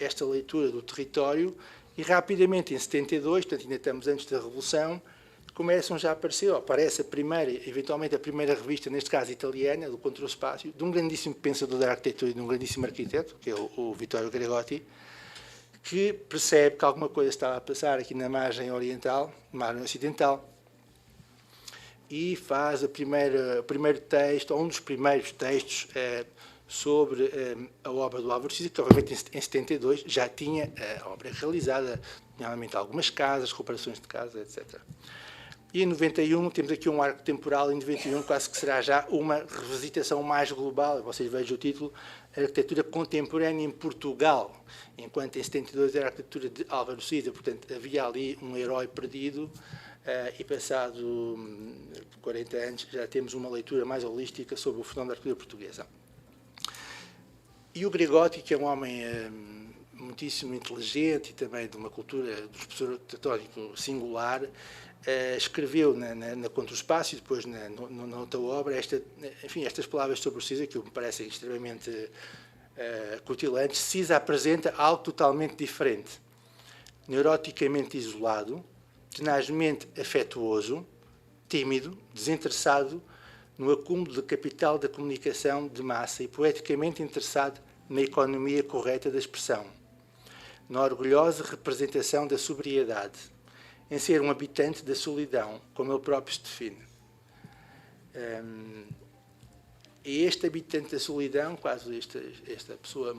esta leitura do território. E rapidamente, em 72, portanto ainda estamos antes da Revolução, começam já a aparecer, aparece eventualmente a primeira revista, neste caso italiana, do Controspácio, de um grandíssimo pensador da arquitetura e de um grandíssimo arquiteto, que é o Vittorio Gregotti, que percebe que alguma coisa estava a passar aqui na margem oriental, na margem ocidental, e faz o primeiro texto, ou um dos primeiros textos, sobre a obra do Álvaro Siza, que obviamente em 72 já tinha a obra realizada, nomeadamente algumas casas, reparações de casas, etc. E em 91 temos aqui um arco temporal, em 91 quase que será já uma revisitação mais global, vocês vejam o título, Arquitetura Contemporânea em Portugal, enquanto em 72 era a arquitetura de Álvaro Siza, portanto havia ali um herói perdido, e passado 40 anos já temos uma leitura mais holística sobre o fenómeno da arquitetura portuguesa. E o Gregotti, que é um homem muitíssimo inteligente e também de uma cultura do espessor arquitetónico singular, escreveu na Controspácio, depois na outra obra, estas palavras sobre o Siza, que me parecem extremamente cutilantes. Siza apresenta algo totalmente diferente. Neuroticamente isolado, tenazmente afetuoso, tímido, desinteressado, no acúmulo de capital da comunicação de massa e poeticamente interessado na economia correta da expressão, na orgulhosa representação da sobriedade, em ser um habitante da solidão, como ele próprio se define. E este habitante da solidão, quase esta pessoa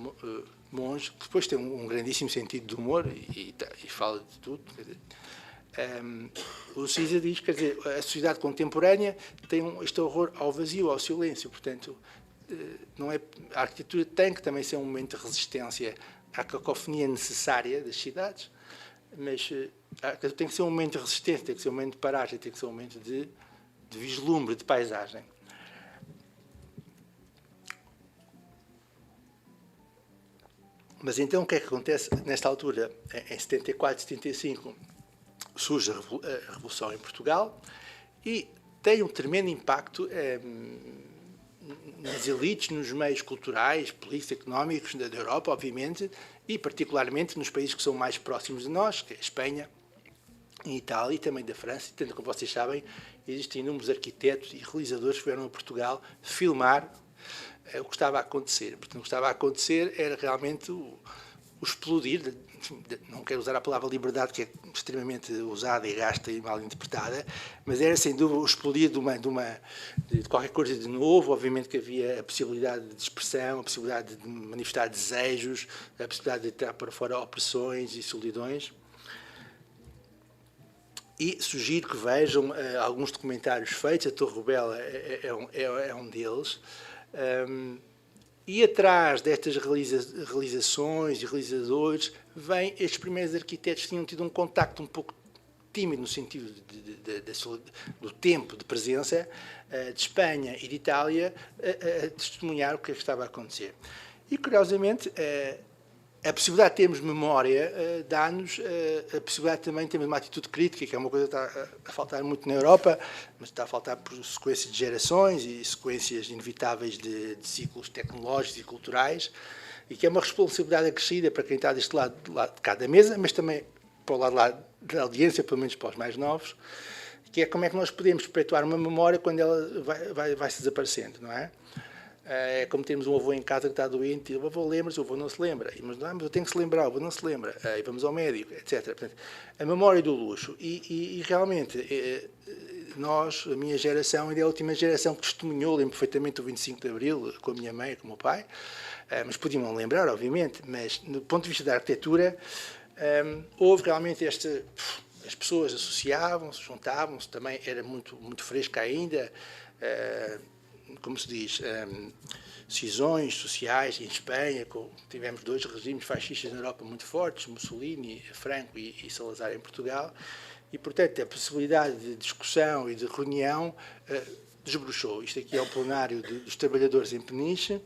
monge, que depois tem um grandíssimo sentido de humor e fala de tudo, o Siza diz, quer dizer, a sociedade contemporânea tem este horror ao vazio, ao silêncio, portanto, não é, a arquitetura tem que também ser um momento de resistência à cacofonia necessária das cidades, mas tem que ser um momento de resistência, tem que ser um momento de paragem, tem que ser um momento de vislumbre, de paisagem. Mas então o que é que acontece nesta altura? Em 74, 75, surge a Revolução em Portugal e tem um tremendo impacto nas elites, nos meios culturais, políticos, económicos da Europa, obviamente, e particularmente nos países que são mais próximos de nós, que é a Espanha, a Itália e também da França. E, tanto como vocês sabem, existem inúmeros arquitetos e realizadores que vieram a Portugal filmar o que estava a acontecer. Portanto, o que estava a acontecer era realmente o explodir, não quero usar a palavra liberdade, que é extremamente usada e gasta e mal interpretada, mas era sem dúvida o explodir de qualquer coisa de novo. Obviamente que havia a possibilidade de expressão, a possibilidade de manifestar desejos, a possibilidade de tirar para fora opressões e solidões. E sugiro que vejam alguns documentários feitos, a Torre Bela é um deles. E atrás destas realizações e realizadores, vêm estes primeiros arquitetos que tinham tido um contacto um pouco tímido, no sentido do tempo de presença, de Espanha e de Itália, a testemunhar o que estava a acontecer. E, curiosamente, a possibilidade de termos memória dá-nos a possibilidade também de termos uma atitude crítica, que é uma coisa que está a faltar muito na Europa, mas está a faltar por sequências de gerações e sequências inevitáveis de ciclos tecnológicos e culturais, e que é uma responsabilidade acrescida para quem está deste lado de cá da mesa, mas também para o lado da audiência, pelo menos para os mais novos, que é como é que nós podemos perpetuar uma memória quando ela vai-se desaparecendo, não é? É como termos um avô em casa que está doente e o avô lembra-se, o avô não se lembra. Mas eu tenho que se lembrar, o avô não se lembra. E vamos ao médico, etc. Portanto, a memória do luxo. E realmente, nós, a minha geração, ainda é a última geração que testemunhou, lembro perfeitamente o 25 de Abril, com a minha mãe e com o meu pai. Mas podiam não lembrar, obviamente. Mas, do ponto de vista da arquitetura, houve realmente as pessoas associavam-se, juntavam-se, também era muito fresca ainda, como se diz, cisões sociais em Espanha, tivemos 2 regimes fascistas na Europa muito fortes, Mussolini, Franco e Salazar em Portugal, e, portanto, a possibilidade de discussão e de reunião desbrochou. Isto aqui é o plenário dos trabalhadores em Peniche,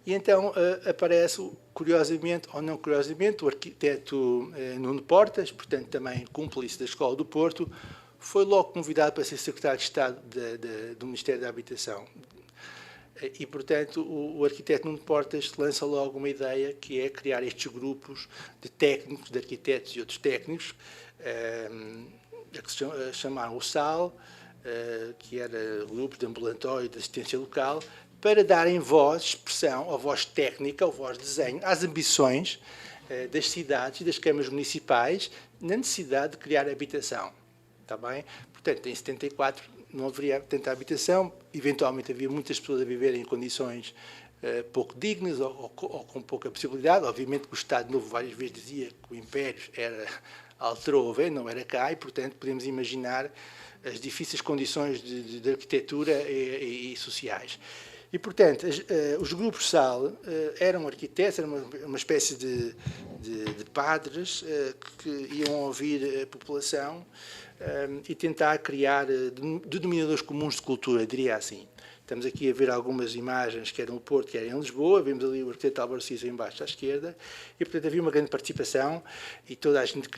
e então aparece, curiosamente ou não curiosamente, o arquiteto Nuno Portas, portanto também cúmplice da Escola do Porto, foi logo convidado para ser secretário de Estado do Ministério da Habitação. E, portanto, o arquiteto Nuno Portas lança logo uma ideia, que é criar estes grupos de técnicos, de arquitetos e outros técnicos, que se chamaram o SAL, que era grupos de ambulatório de assistência local, para darem voz, expressão, ou voz técnica, ou voz de desenho, às ambições das cidades e das câmaras municipais na necessidade de criar habitação. Está bem? Portanto, em 74 não haveria tanta habitação, eventualmente havia muitas pessoas a viver em condições pouco dignas ou com pouca possibilidade. Obviamente que o Estado Novo várias vezes dizia que o Império era altrove, não era cá, e, portanto, podemos imaginar as difíceis condições de arquitetura e sociais. E, portanto, os grupos SAL eram arquitetos, eram uma espécie de padres que iam ouvir a população e tentar criar denominadores comuns de cultura, diria assim. Estamos aqui a ver algumas imagens, quer no Porto, quer em Lisboa. Vemos ali o arquiteto Álvaro Siso em baixo à esquerda. E, portanto, havia uma grande participação e toda a gente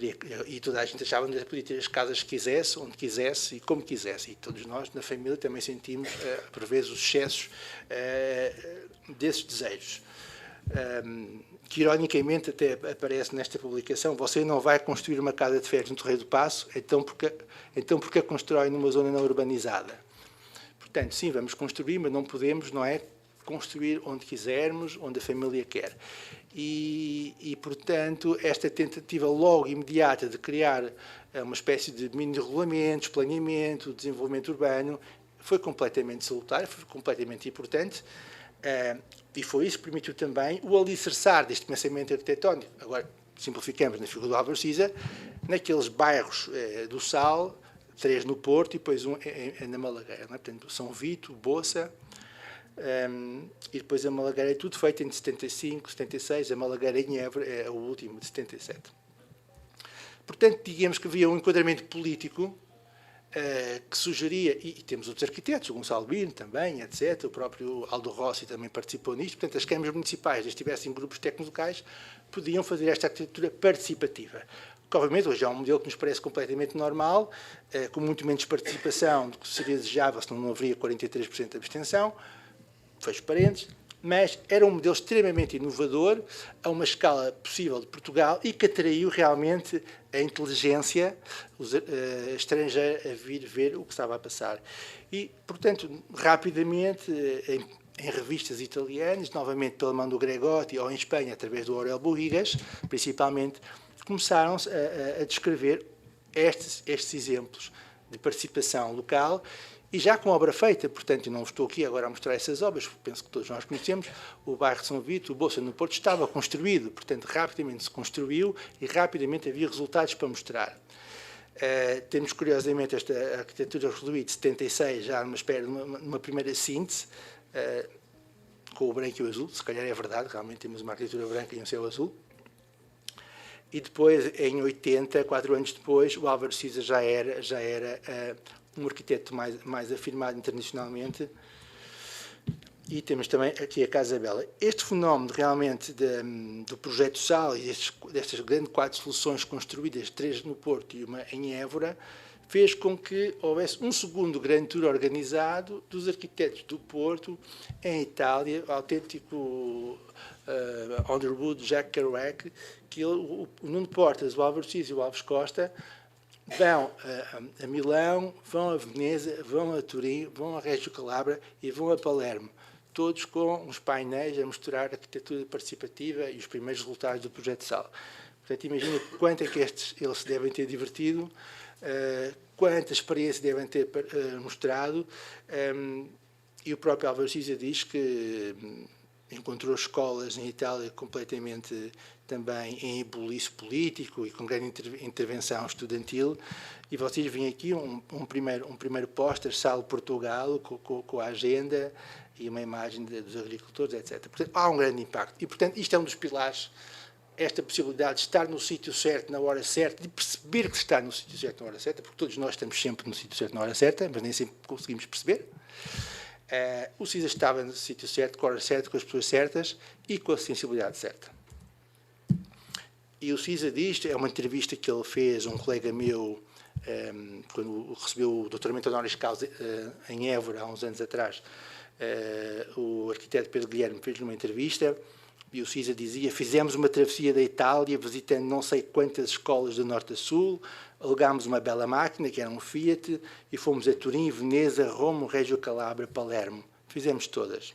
achava que podia ter as casas que quisesse, onde quisesse e como quisesse. E todos nós, na família, também sentimos, por vezes, os excessos desses desejos. Que, ironicamente, até aparece nesta publicação: você não vai construir uma casa de férias no Torreio do Paço, então porque a constrói numa zona não urbanizada. Portanto, sim, vamos construir, mas não podemos, não é, construir onde quisermos, onde a família quer. E, portanto, esta tentativa logo imediata de criar uma espécie de mini-regulamentos, planeamento, desenvolvimento urbano, foi completamente salutar, foi completamente importante, e foi isso que permitiu também o alicerçar deste pensamento arquitetónico. Agora, simplificamos na figura do Álvaro Siso, naqueles bairros do Sal, 3 no Porto e depois um na Malagueira. Não é? Portanto, São Vito, Boça, e depois a Malagueira é tudo feito em 75, 76, a Malagueira em Évora é o último, de 77. Portanto, digamos que havia um enquadramento político que sugeria, e temos outros arquitetos, o Gonçalo Bino também, etc., o próprio Aldo Rossi também participou nisto. Portanto, as câmaras municipais, se tivessem grupos técnicos-locais, podiam fazer esta arquitetura participativa. Que, obviamente, hoje é um modelo que nos parece completamente normal, com muito menos participação do que seria desejável, senão não haveria 43% de abstenção, fecho parênteses, mas era um modelo extremamente inovador, a uma escala possível de Portugal, e que atraiu realmente a inteligência estrangeira a vir ver o que estava a passar. E, portanto, rapidamente, em revistas italianas, novamente pela mão do Gregotti, ou em Espanha, através do Aurélio Bohigas, principalmente, começaram-se a descrever estes exemplos de participação local, e já com obra feita. Portanto, eu não estou aqui agora a mostrar essas obras, penso que todos nós conhecemos, o bairro de São Vito, o Boça no Porto, estava construído, portanto, rapidamente se construiu e rapidamente havia resultados para mostrar. Temos, curiosamente, esta arquitetura Rodovia de 76, já numa espera de uma primeira síntese, com o branco e o azul. Se calhar é verdade, realmente temos uma arquitetura branca e um céu azul. E depois, em 80, 4 anos depois, o Álvaro Siza já era um arquiteto mais afirmado internacionalmente. E temos também aqui a Casa Bela. Este fenómeno realmente do Projeto Sal e destas grandes 4 soluções construídas, 3 no Porto e uma em Évora, fez com que houvesse um segundo grande tour organizado dos arquitetos do Porto em Itália, o autêntico Underwood, Jacques Kerouac, que o Nuno Portas, o Álvaro Siza e o Alves Costa vão a Milão, vão a Veneza, vão a Turim, vão a Reggio Calabria e vão a Palermo, todos com uns painéis a mostrar a arquitetura participativa e os primeiros resultados do Projeto Sal. Portanto, imagina quanto é que eles se devem ter divertido, quanta experiência devem ter mostrado, e o próprio Álvaro Siza diz que encontrou escolas em Itália completamente também em ebuliço político e com grande intervenção estudantil, e vocês veem aqui um primeiro póster, Sal Portugal, com a agenda e uma imagem dos agricultores, etc. Portanto, há um grande impacto. E, portanto, isto é um dos pilares, esta possibilidade de estar no sítio certo, na hora certa, de perceber que se está no sítio certo, na hora certa, porque todos nós estamos sempre no sítio certo, na hora certa, mas nem sempre conseguimos perceber. O Siza estava no sítio certo, com a hora certa, com as pessoas certas e com a sensibilidade certa. E o Siza diz, é uma entrevista que ele fez a um colega meu, quando recebeu o doutoramento honoris causa em Évora, há uns anos atrás. O arquiteto Pedro Guilherme fez-lhe uma entrevista e o Siza dizia: fizemos uma travessia da Itália, visitando não sei quantas escolas do norte a sul, alugámos uma bela máquina, que era um Fiat, e fomos a Turim, Veneza, Roma, Reggio Calabria, Palermo. Fizemos todas.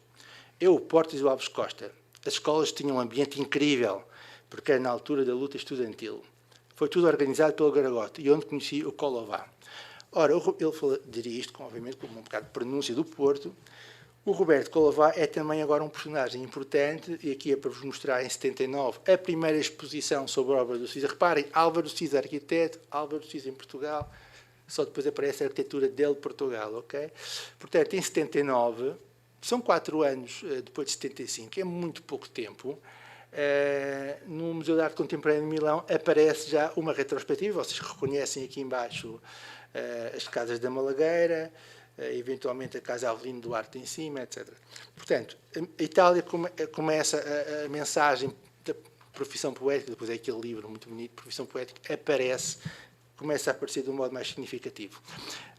Eu, o Portas e o Alves Costa. As escolas tinham um ambiente incrível, porque era na altura da luta estudantil. Foi tudo organizado pelo Garagote, e onde conheci o Colová. Ora, ele diria isto, obviamente, com um bocado de pronúncia do Porto. O Roberto Colová é também agora um personagem importante, e aqui é para vos mostrar, em 79, a primeira exposição sobre a obra do Siza. Reparem, Álvaro Siza, arquiteto, Álvaro Siza em Portugal, só depois aparece a arquitetura dele, Portugal, ok? Portanto, em 79, são 4 anos depois de 75, é muito pouco tempo. No Museu de Arte Contemporânea de Milão aparece já uma retrospectiva, vocês reconhecem aqui embaixo as casas da Malagueira, eventualmente a Casa Avelino Duarte em cima, etc. Portanto, a Itália começa a mensagem da profissão poética, depois é aquele livro muito bonito, Profissão Poética, começa a aparecer de um modo mais significativo.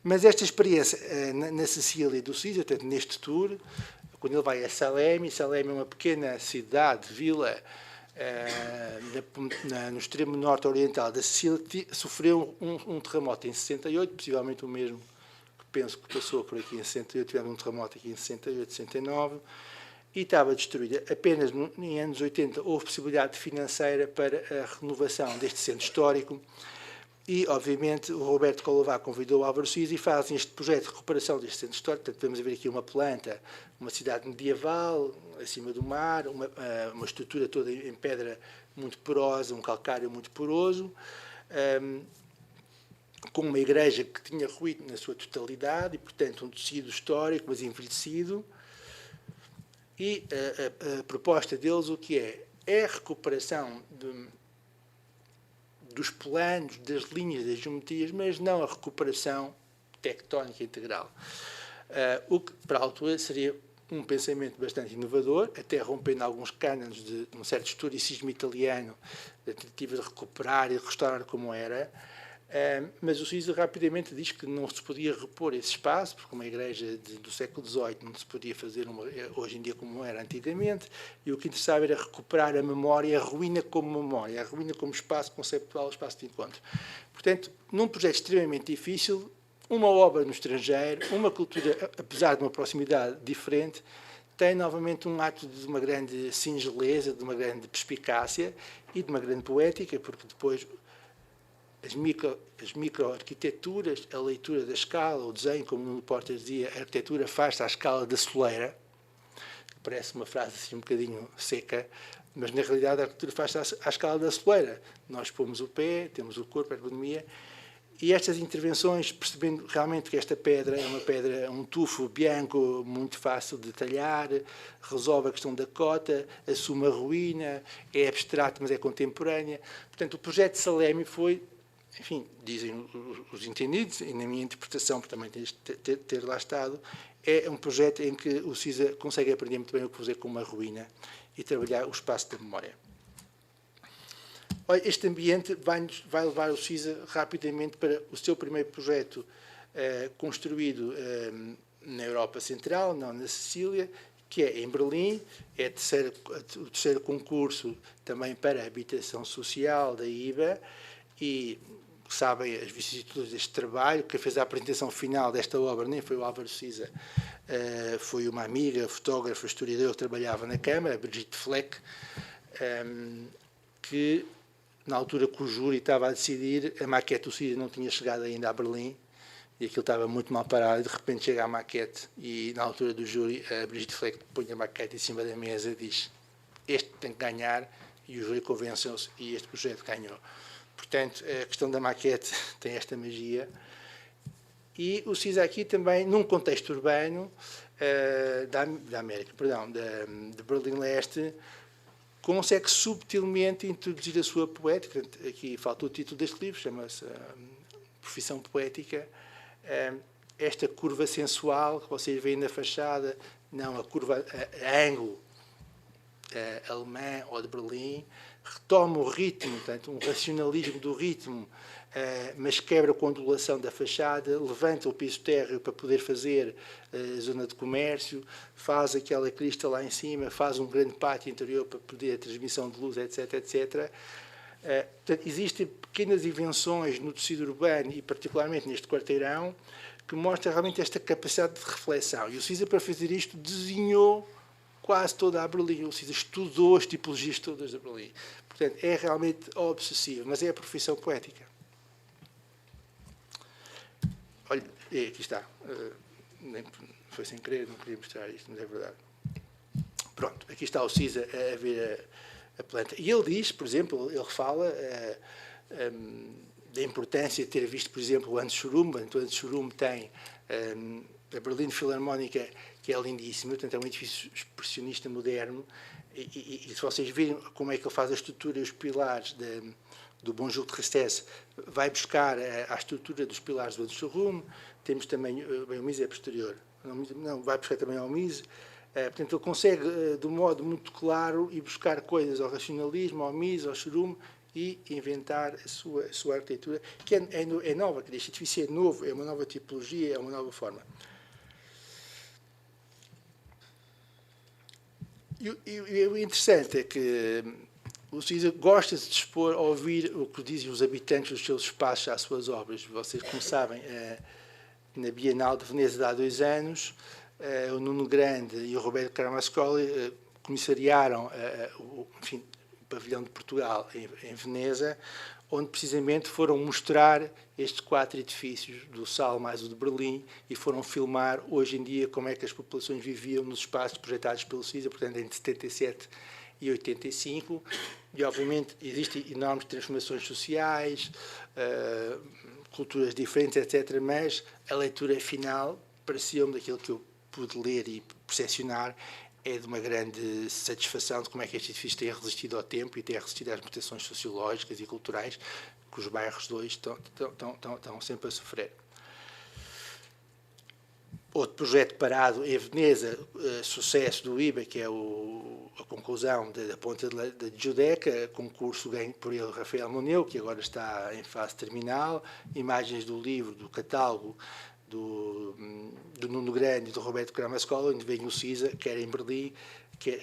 Mas esta experiência na Sicília do Siza, portanto, neste tour, quando ele vai a Salemi é uma pequena cidade, vila, no extremo norte-oriental da Sicília, sofreu um terremoto em 68, possivelmente o mesmo que penso que passou por aqui em 68, tivemos um terremoto aqui em 68, 69, e estava destruída. Apenas em anos 80 houve possibilidade financeira para a renovação deste centro histórico, e, obviamente, o Roberto Colová convidou o Álvaro Siza e fazem este projeto de recuperação deste centro histórico. Portanto, vamos ver aqui uma planta, uma cidade medieval, acima do mar, uma estrutura toda em pedra muito porosa, um calcário muito poroso, com uma igreja que tinha ruído na sua totalidade e, portanto, um tecido histórico, mas envelhecido. E a proposta deles, o que é? É a recuperação dos planos, das linhas, das geometrias, mas não a recuperação tectónica integral. O que, para a altura, seria um pensamento bastante inovador, até rompendo alguns cânones de um certo historicismo italiano, da tentativa de recuperar e de restaurar como era, mas o Siza rapidamente diz que não se podia repor esse espaço, porque uma igreja do século XVIII não se podia fazer hoje em dia como era antigamente, e o que interessava era recuperar a memória, a ruína como memória, a ruína como espaço conceptual, espaço de encontro. Portanto, num projeto extremamente difícil, uma obra no estrangeiro, uma cultura, apesar de uma proximidade diferente, tem novamente um ato de uma grande singeleza, de uma grande perspicácia e de uma grande poética, porque depois as microarquiteturas, a leitura da escala, o desenho, como o Nuno Portas dizia, a arquitetura faz-se à escala da soleira, parece uma frase assim um bocadinho seca, mas na realidade a arquitetura faz-se à escala da soleira. Nós pomos o pé, temos o corpo, a ergonomia, E estas intervenções, percebendo realmente que esta pedra é uma pedra, um tufo branco, muito fácil de talhar, resolve a questão da cota, assume a ruína, é abstrato, mas é contemporânea. Portanto, o projeto de Salemi foi, enfim, dizem os entendidos, e na minha interpretação, porque também ter lá estado, é um projeto em que o CISA consegue aprender muito bem o que fazer com uma ruína e trabalhar o espaço da memória. Este ambiente vai levar o CISA rapidamente para o seu primeiro projeto construído na Europa Central, não na Sicília, que é em Berlim, é o terceiro concurso também para a habitação social da IBA, e sabem as vicissitudes deste trabalho. Quem fez a apresentação final desta obra nem foi o Álvaro Siza, foi uma amiga, fotógrafa, historiadora que trabalhava na Câmara, a Brigitte Fleck, que na altura que o júri estava a decidir, a maquete do CISA não tinha chegado ainda a Berlim, e aquilo estava muito mal parado, e de repente chega a maquete, e na altura do júri, a Brigitte Fleck põe a maquete em cima da mesa e diz: este tem que ganhar, e o júri convenceu-se, e este projeto ganhou. Portanto, a questão da maquete tem esta magia. E o CISA aqui também, num contexto urbano da América, perdão, de Berlim-Leste, consegue subtilmente introduzir a sua poética. Aqui falta o título deste livro, chama-se Profissão Poética. Esta curva sensual que vocês veem na fachada, não a curva a ângulo alemã ou de Berlim, retoma o ritmo, portanto, um racionalismo do ritmo, mas quebra com a ondulação da fachada, levanta o piso térreo para poder fazer a zona de comércio, faz aquela crista lá em cima, faz um grande pátio interior para poder a transmissão de luz, etc, etc. Portanto, existem pequenas invenções no tecido urbano, e particularmente neste quarteirão, que mostram realmente esta capacidade de reflexão. E o CISA, para fazer isto, desenhou quase toda a Berlim. O CISA estudou as tipologias todas da Berlim. Portanto, é realmente obsessivo, mas é a profissão poética. Olha, aqui está. Foi sem querer, não queria mostrar isto, mas é verdade. Pronto, aqui está o CISA a ver a planta. E ele diz, por exemplo, ele fala da importância de ter visto, por exemplo, o Anschurrum. O Anschurrum tem a Berlin Philharmónica, que é lindíssima, portanto é um edifício expressionista moderno, e se vocês virem como é que ele faz a estrutura e os pilares do Bonjour de Tristesse, vai buscar a estrutura dos pilares do Anschurrum. Temos também, bem, o Mise é posterior, não, vai buscar também ao Mise. Portanto, ele consegue, de um modo muito claro, ir buscar coisas ao racionalismo, ao Mise, ao Anschurrum, e inventar a sua arquitetura, que é nova, que este edifício é novo, é uma nova tipologia, é uma nova forma. E o interessante é que o CISA gosta de dispor a ouvir o que dizem os habitantes dos seus espaços às suas obras. Vocês, como sabem, na Bienal de Veneza de há 2 anos, o Nuno Grande e o Roberto Caramascoli comissariaram o pavilhão de Portugal em Veneza, onde precisamente foram mostrar estes 4 edifícios, do Sal mais o de Berlim, e foram filmar hoje em dia como é que as populações viviam nos espaços projetados pelo CISA, portanto, entre 77 e 85, e obviamente existem enormes transformações sociais, culturas diferentes, etc., mas a leitura final, pareceu-me, daquilo que eu pude ler e percepcionar, é de uma grande satisfação de como é que este edifício tem resistido ao tempo e tem resistido às mutações sociológicas e culturais que os bairros de hoje estão sempre a sofrer. Outro projeto parado em Veneza, sucesso do IBA, que é a conclusão da Ponte de Giudecca, concurso ganho por ele, Rafael Moneu, que agora está em fase terminal, imagens do livro, do catálogo, do Nuno Grande e do Roberto Caramascoli, onde vem o CISA, quer em Berlim,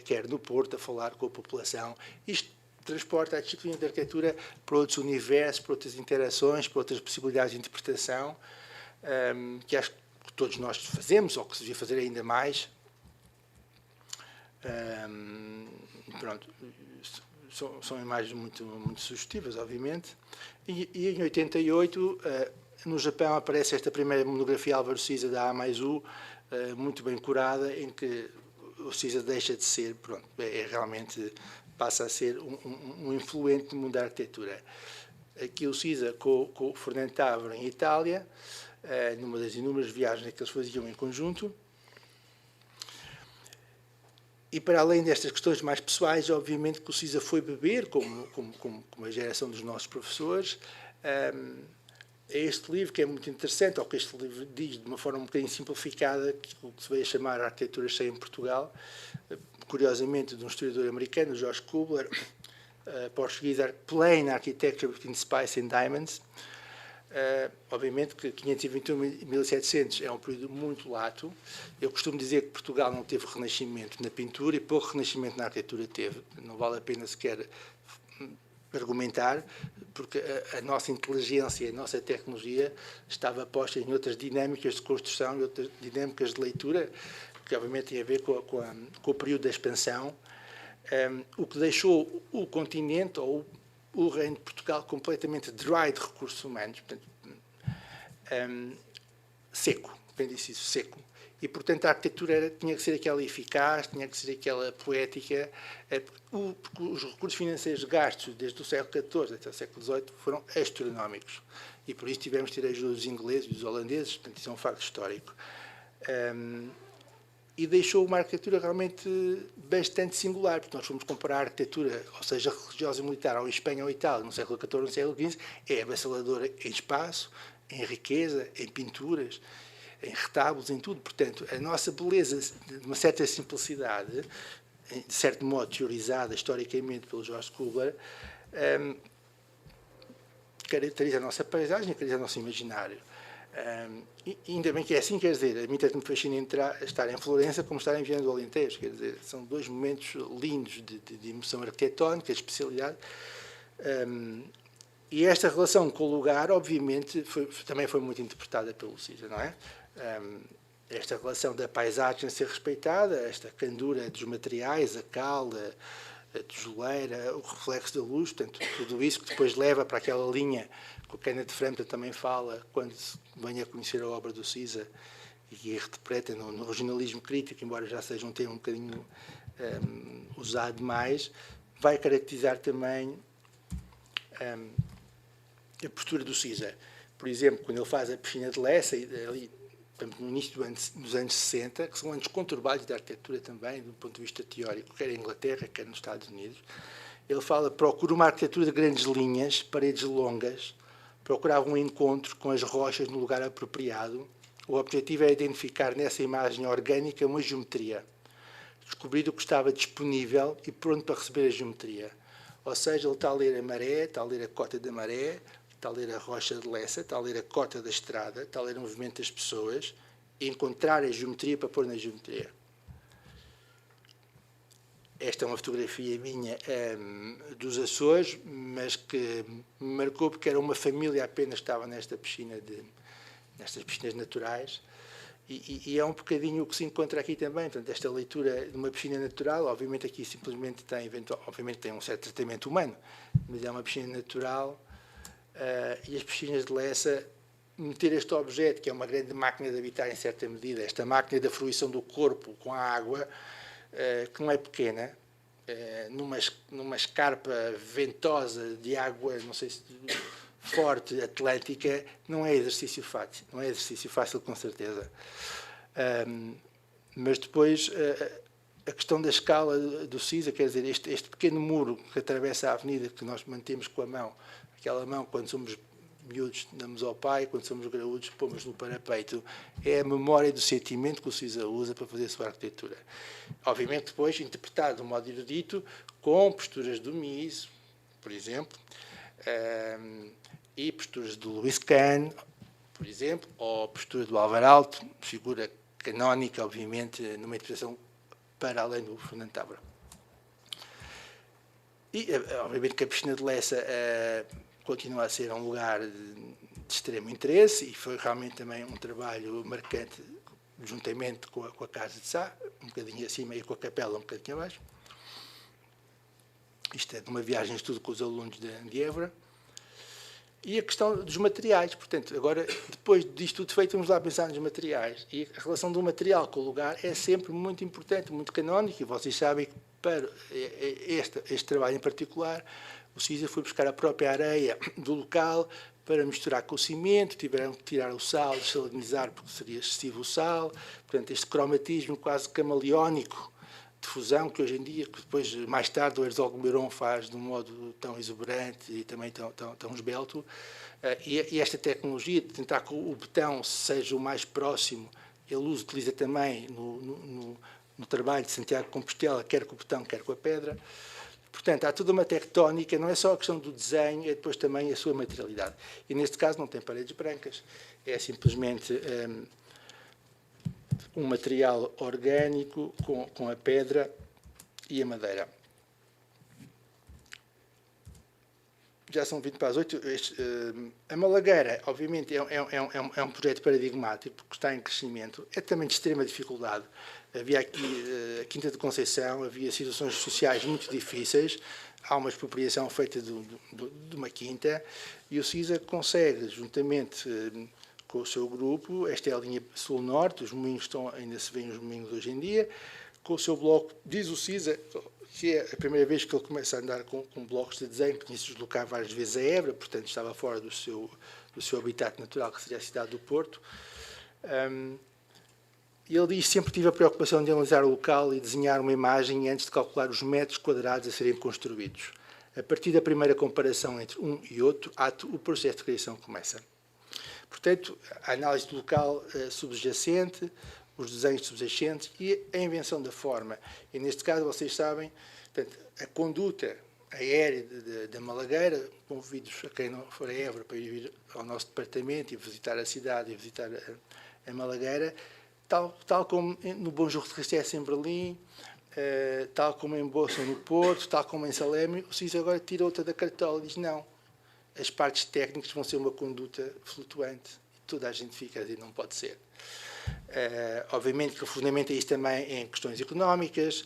quer no Porto, a falar com a população. Isto transporta a disciplina de arquitetura para outros universos, para outras interações, para outras possibilidades de interpretação, que acho que todos nós fazemos, ou que se devia fazer ainda mais. Pronto, são imagens muito, muito sugestivas, obviamente. E em 88... no Japão aparece esta primeira monografia Álvaro Siza da A+U, muito bem curada, em que o Siza deixa de ser, pronto, realmente passa a ser um influente no mundo da arquitetura. aqui o CISA com o Fernando Távora em Itália, numa das inúmeras viagens que eles faziam em conjunto. E para além destas questões mais pessoais, obviamente que o CISA foi beber, como a geração dos nossos professores, é este livro que é muito interessante, ou que este livro diz de uma forma um bocadinho simplificada, o que se veio a chamar a arquitetura cheia em Portugal, curiosamente de um historiador americano, George Kubler, português, Plain Architecture Between Spice and Diamonds. Obviamente que 521 e 1700 é um período muito lato. Eu costumo dizer que Portugal não teve renascimento na pintura e pouco renascimento na arquitetura teve. Não vale a pena sequer argumentar, porque a nossa inteligência, a nossa tecnologia estava posta em outras dinâmicas de construção e outras dinâmicas de leitura, que obviamente tem a ver com o período da expansão, o que deixou o continente ou o reino de Portugal completamente dry de recursos humanos, portanto, seco, bem disse isso, seco. E, portanto, a arquitetura tinha que ser aquela eficaz, tinha que ser aquela poética, porque os recursos financeiros gastos desde o século XIV até o século XVIII foram astronómicos. E, por isso, tivemos de ter a ajuda dos ingleses e dos holandeses, portanto, isso é um facto histórico. E deixou uma arquitetura realmente bastante singular, porque nós fomos comparar a arquitetura, ou seja, religiosa e militar, ao Espanha ou Itália, no século XIV ou no século XV, é avassaladora em espaço, em riqueza, em pinturas, em retábulos, em tudo. Portanto, a nossa beleza, de uma certa simplicidade, de certo modo teorizada historicamente pelo George Kubler, caracteriza a nossa paisagem, caracteriza o nosso imaginário. E ainda bem que é assim, quer dizer, a mim tanto me fascina estar em Florença como estar em Viana do Alentejo, quer dizer, são dois momentos lindos de emoção arquitetónica, de especialidade. E esta relação com o lugar, obviamente, também foi muito interpretada pelo CISA, não é? Esta relação da paisagem a ser respeitada, esta candura dos materiais, a cal, a tijoleira, o reflexo da luz, portanto, tudo isso que depois leva para aquela linha que o Kenneth Frampton também fala quando vem a conhecer a obra do CISA e a interpreta no regionalismo crítico, embora já seja um termo um bocadinho usado demais, vai caracterizar também a postura do CISA. Por exemplo, quando ele faz a piscina de Lessa, ali, no início dos anos 60, que são anos conturbados da arquitetura também, do ponto de vista teórico, quer em Inglaterra, quer nos Estados Unidos, ele fala, procura uma arquitetura de grandes linhas, paredes longas, procurava um encontro com as rochas no lugar apropriado. O objetivo é identificar nessa imagem orgânica uma geometria, descobrir o que estava disponível e pronto para receber a geometria. Ou seja, ele está a ler a maré, está a ler a cota da maré, está a ler a rocha de Lessa, está a ler a cota da estrada, está a ler o movimento das pessoas e encontrar a geometria para pôr na geometria. Esta é uma fotografia minha dos Açores, mas que me marcou porque era uma família apenas que estava nestas piscinas naturais. E é um bocadinho o que se encontra aqui também, portanto, esta leitura de uma piscina natural, obviamente aqui simplesmente obviamente tem um certo tratamento humano, mas é uma piscina natural, e as piscinas de Lessa, meter este objeto, que é uma grande máquina de habitar em certa medida, esta máquina da fruição do corpo com a água, que não é pequena, numa escarpa ventosa de água, não sei se forte, atlântica, não é exercício fácil com certeza. Mas depois a questão da escala do CISA, quer dizer, este pequeno muro que atravessa a avenida, que nós mantemos com a mão, aquela mão quando somos miúdos damos ao pai, quando somos graúdos pomos no parapeito, é a memória do sentimento que o CISA usa para fazer a sua arquitetura. Obviamente depois interpretado de um modo erudito, com posturas do Mies, por exemplo, e posturas do Louis Kahn, por exemplo, ou a postura do Álvaro Alto, figura canónica, obviamente, numa interpretação para além do Fernando Távora. E, obviamente, que a piscina de Lessa continua a ser um lugar de extremo interesse e foi realmente também um trabalho marcante, juntamente com a Casa de Sá, um bocadinho acima e com a Capela um bocadinho abaixo. Isto é de uma viagem de estudo com os alunos de Évora. E a questão dos materiais, portanto, agora, depois disto tudo feito, vamos lá pensar nos materiais. E a relação do material com o lugar é sempre muito importante, muito canónica, e vocês sabem que para este trabalho em particular, O CISA foi buscar a própria areia do local para misturar com o cimento, tiveram que tirar o sal, desalinizar porque seria excessivo o sal. Portanto, este cromatismo quase camaleónico de fusão que hoje em dia, que depois, mais tarde, o Herzog Meuron faz de um modo tão exuberante e também tão esbelto. E esta tecnologia de tentar que o betão seja o mais próximo, ele utiliza também no trabalho de Santiago de Compostela, quer com o betão, quer com a pedra. Portanto, há toda uma tectónica, não é só a questão do desenho, é depois também a sua materialidade. E neste caso não tem paredes brancas, é simplesmente um material orgânico com a pedra e a madeira. Já são 20 para as 8. A Malagueira, obviamente, é um projeto paradigmático, porque está em crescimento. É também de extrema dificuldade. Havia aqui a Quinta de Conceição, havia situações sociais muito difíceis. Há uma expropriação feita de uma quinta e o CISA consegue, juntamente com o seu grupo, esta é a linha sul-norte, os moinhos ainda se veem os moinhos hoje em dia, com o seu bloco, diz o CISA, que é a primeira vez que ele começa a andar com blocos de desenho, tinha se deslocar várias vezes a Évora, portanto estava fora do seu habitat natural, que seria a cidade do Porto. E ele diz que sempre tive a preocupação de analisar o local e desenhar uma imagem antes de calcular os metros quadrados a serem construídos. A partir da primeira comparação entre um e outro ato, o processo de criação começa. Portanto, a análise do local subjacente, os desenhos subjacentes e a invenção da forma. E neste caso, vocês sabem, portanto, a conduta aérea da Malagueira, convido-vos a quem não for a Évora para ir ao nosso departamento e visitar a cidade e visitar a Malagueira, tal como no Bom Jogo de Ristesse em Berlim, tal como em Bolsa no Porto, tal como em Salemi, o CISA agora tira outra da cartola e diz não, as partes técnicas vão ser uma conduta flutuante e toda a gente fica a dizer não pode ser. Obviamente que o fundamento é isso também em questões económicas.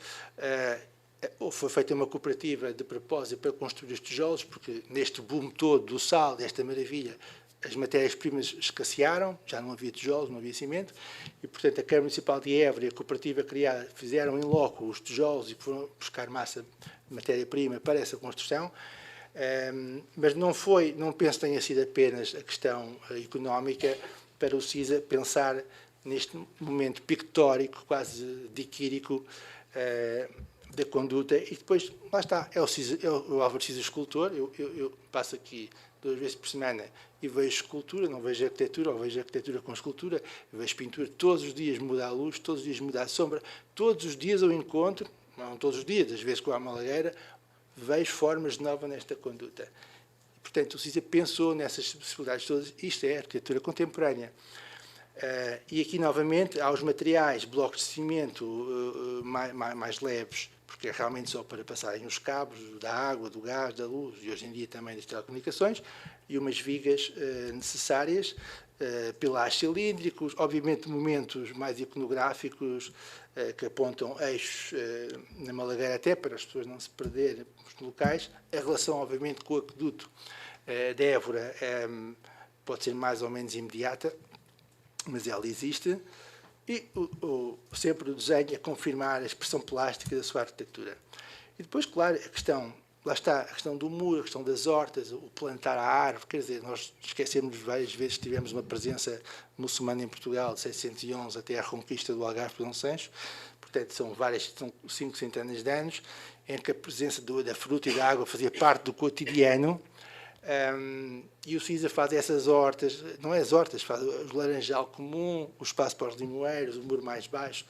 Foi feita uma cooperativa de propósito para construir os tijolos, porque neste boom todo do sal, desta maravilha, as matérias-primas escassearam, já não havia tijolos, não havia cimento, e, portanto, a Câmara Municipal de Évora e a cooperativa criada fizeram em loco os tijolos e foram buscar massa de matéria-prima para essa construção, mas não penso que tenha sido apenas a questão económica para o CISA pensar neste momento pictórico, quase diquírico, da conduta, e depois, lá está, é o Álvaro Cisa escultor. Eu passo aqui 2 vezes por semana e vejo escultura, não vejo arquitetura, ou vejo arquitetura com escultura, vejo pintura, todos os dias muda a luz, todos os dias muda a sombra, todos os dias eu encontro, não todos os dias, às vezes com a Malagueira, vejo formas novas nesta conduta. Portanto, o CISA pensou nessas possibilidades todas, isto é arquitetura contemporânea. E aqui, novamente, há os materiais, blocos de cimento mais leves, porque é realmente só para passarem os cabos da água, do gás, da luz e hoje em dia também das telecomunicações, e umas vigas necessárias, pilares cilíndricos, obviamente momentos mais iconográficos que apontam eixos na Malagueira até para as pessoas não se perderem nos locais. A relação, obviamente, com o aqueduto de Évora pode ser mais ou menos imediata, mas ela existe, e sempre o desenho a confirmar a expressão plástica da sua arquitetura. E depois, claro, lá está, a questão do muro, a questão das hortas, o plantar a árvore, quer dizer, nós esquecemos várias vezes que tivemos uma presença muçulmana em Portugal, de 711 até a reconquista do Algarve por Dom Sancho, portanto são 5 centenas de anos, em que a presença da fruta e da água fazia parte do cotidiano. E o CISA faz essas hortas, não é as hortas, faz o laranjal comum, o espaço para os limoeiros, o muro mais baixo,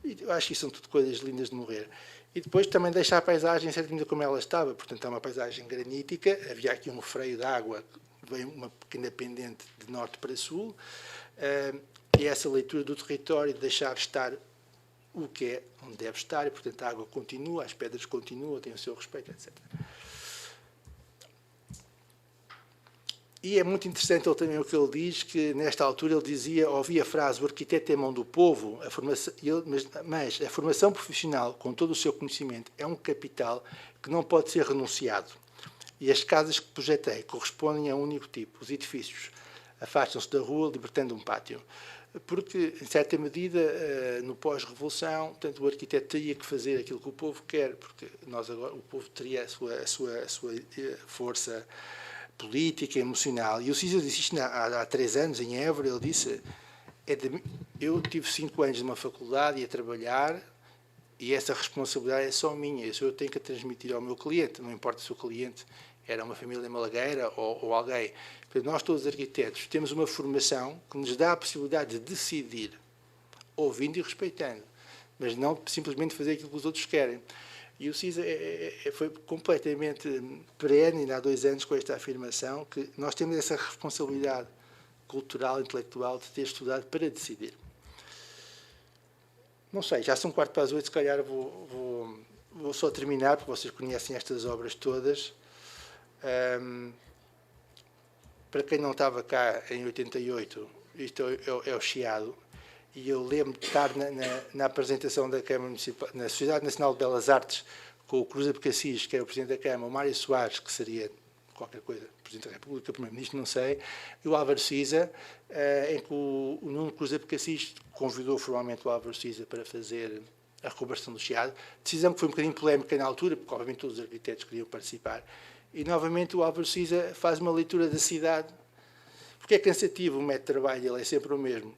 e eu acho que isso são tudo coisas lindas de morrer. E depois também deixar a paisagem certinha como ela estava, portanto é uma paisagem granítica, havia aqui um freio de água, veio uma pequena pendente de norte para sul, e essa leitura do território, de deixar estar o que é, onde deve estar, e portanto a água continua, as pedras continuam, têm o seu respeito, etc. E é muito interessante também o que ele diz, que nesta altura ele dizia, ouvia a frase, o arquiteto é a mão do povo, mas a formação profissional, com todo o seu conhecimento, é um capital que não pode ser renunciado. E as casas que projetei correspondem a um único tipo, os edifícios. afastam-se da rua, libertando um pátio. Porque, em certa medida, no pós-revolução, portanto, o arquiteto teria que fazer aquilo que o povo quer, porque nós agora, o povo teria a sua força política, emocional. E o Cisa disse isto há 3 anos, em Évora. Ele disse: eu tive 5 anos numa faculdade e a trabalhar, e essa responsabilidade é só minha. Isso eu tenho que transmitir ao meu cliente, não importa se o cliente era uma família malagueira ou alguém. Portanto, nós todos arquitetos temos uma formação que nos dá a possibilidade de decidir, ouvindo e respeitando, mas não simplesmente fazer aquilo que os outros querem. E o Cisa foi completamente perene, ainda há 2 anos, com esta afirmação, que nós temos essa responsabilidade cultural, intelectual, de ter estudado para decidir. Não sei, já são 7:45, se calhar vou só terminar, porque vocês conhecem estas obras todas. Para quem não estava cá em 88, isto é o Chiado, e eu lembro de estar na apresentação da Câmara Municipal, na Sociedade Nacional de Belas Artes, com o Cruz Abcacis, que era o Presidente da Câmara, o Mário Soares, que seria qualquer coisa, Presidente da República, Primeiro-Ministro, não sei, e o Álvaro Siza, em que o Nuno Cruz Abcacis convidou formalmente o Álvaro Siza para fazer a recuperação do Chiado. Decisão que foi um bocadinho polémica na altura, porque obviamente todos os arquitetos queriam participar. E, novamente, o Álvaro Siza faz uma leitura da cidade, porque é cansativo, o método de trabalho ele é sempre o mesmo,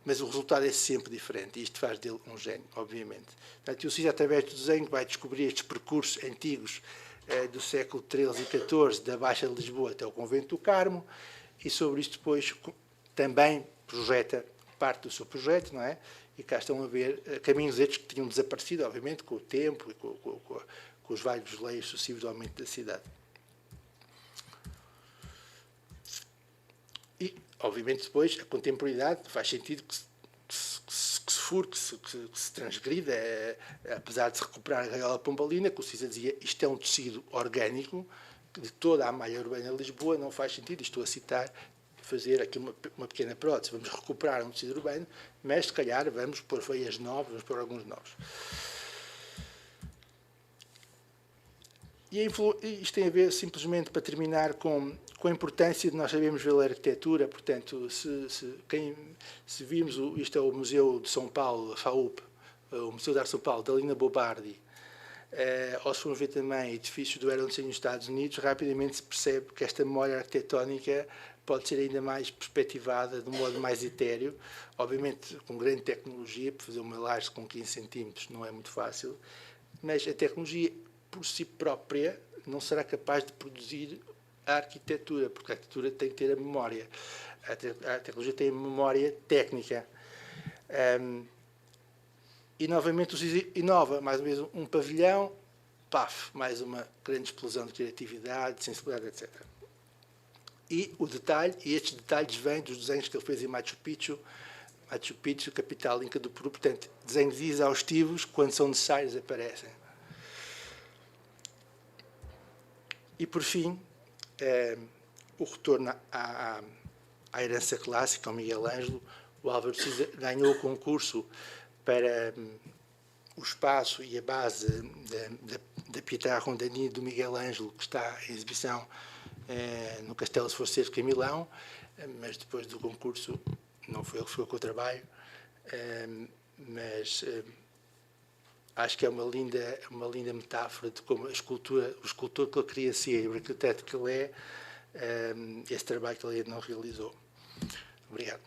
mas o resultado é sempre diferente, e isto faz dele um gênio, obviamente. Portanto, o Cisa, através do desenho, vai descobrir estes percursos antigos do século XIII e XIV, da Baixa de Lisboa até o Convento do Carmo, e sobre isto depois também projeta parte do seu projeto, não é? E cá estão a ver caminhos estes que tinham desaparecido, obviamente, com o tempo e com os vários leios sucessivos do aumento da cidade. E, obviamente, depois, a contemporaneidade faz sentido que se fure, que se transgrida, apesar de se recuperar a gaiola pombalina, que o Cisa dizia, isto é um tecido orgânico, de toda a malha urbana de Lisboa, não faz sentido, estou a citar, fazer aqui uma pequena prótese, vamos recuperar um tecido urbano, mas, se calhar, vamos pôr veias novas, vamos pôr alguns novos. E isto tem a ver, simplesmente, para terminar, com a importância de nós sabermos ver a arquitetura. Portanto, se virmos, isto é o Museu de São Paulo, a FAUP, o Museu de Arte de São Paulo, da Lina Bobardi, ou se formos ver também edifícios do Aeronacional nos Estados Unidos, rapidamente se percebe que esta memória arquitetónica pode ser ainda mais perspectivada, de um modo mais etéreo, obviamente com grande tecnologia. Para fazer uma laje com 15 centímetros não é muito fácil, mas a tecnologia por si própria não será capaz de produzir a arquitetura, porque a arquitetura tem que ter a memória. A tecnologia tem a memória técnica. E, novamente, o Cisa inova, mais uma vez, um pavilhão, paf, mais uma grande explosão de criatividade, de sensibilidade, etc. E o detalhe, e estes detalhes vêm dos desenhos que ele fez em Machu Picchu, capital inca do Peru. Portanto, desenhos exaustivos, quando são necessários, aparecem. E, por fim, o retorno à herança clássica, ao Miguel Ângelo. O Álvaro Siza ganhou o concurso para o espaço e a base da Pietà Rondani do Miguel Ângelo, que está em exibição no Castelo Sforzesco, em Milão, mas depois do concurso não foi ele que ficou com o trabalho, mas acho que é uma linda metáfora de como o escultor que ele queria ser e o arquiteto que ele é, esse trabalho que ele não realizou. Obrigado.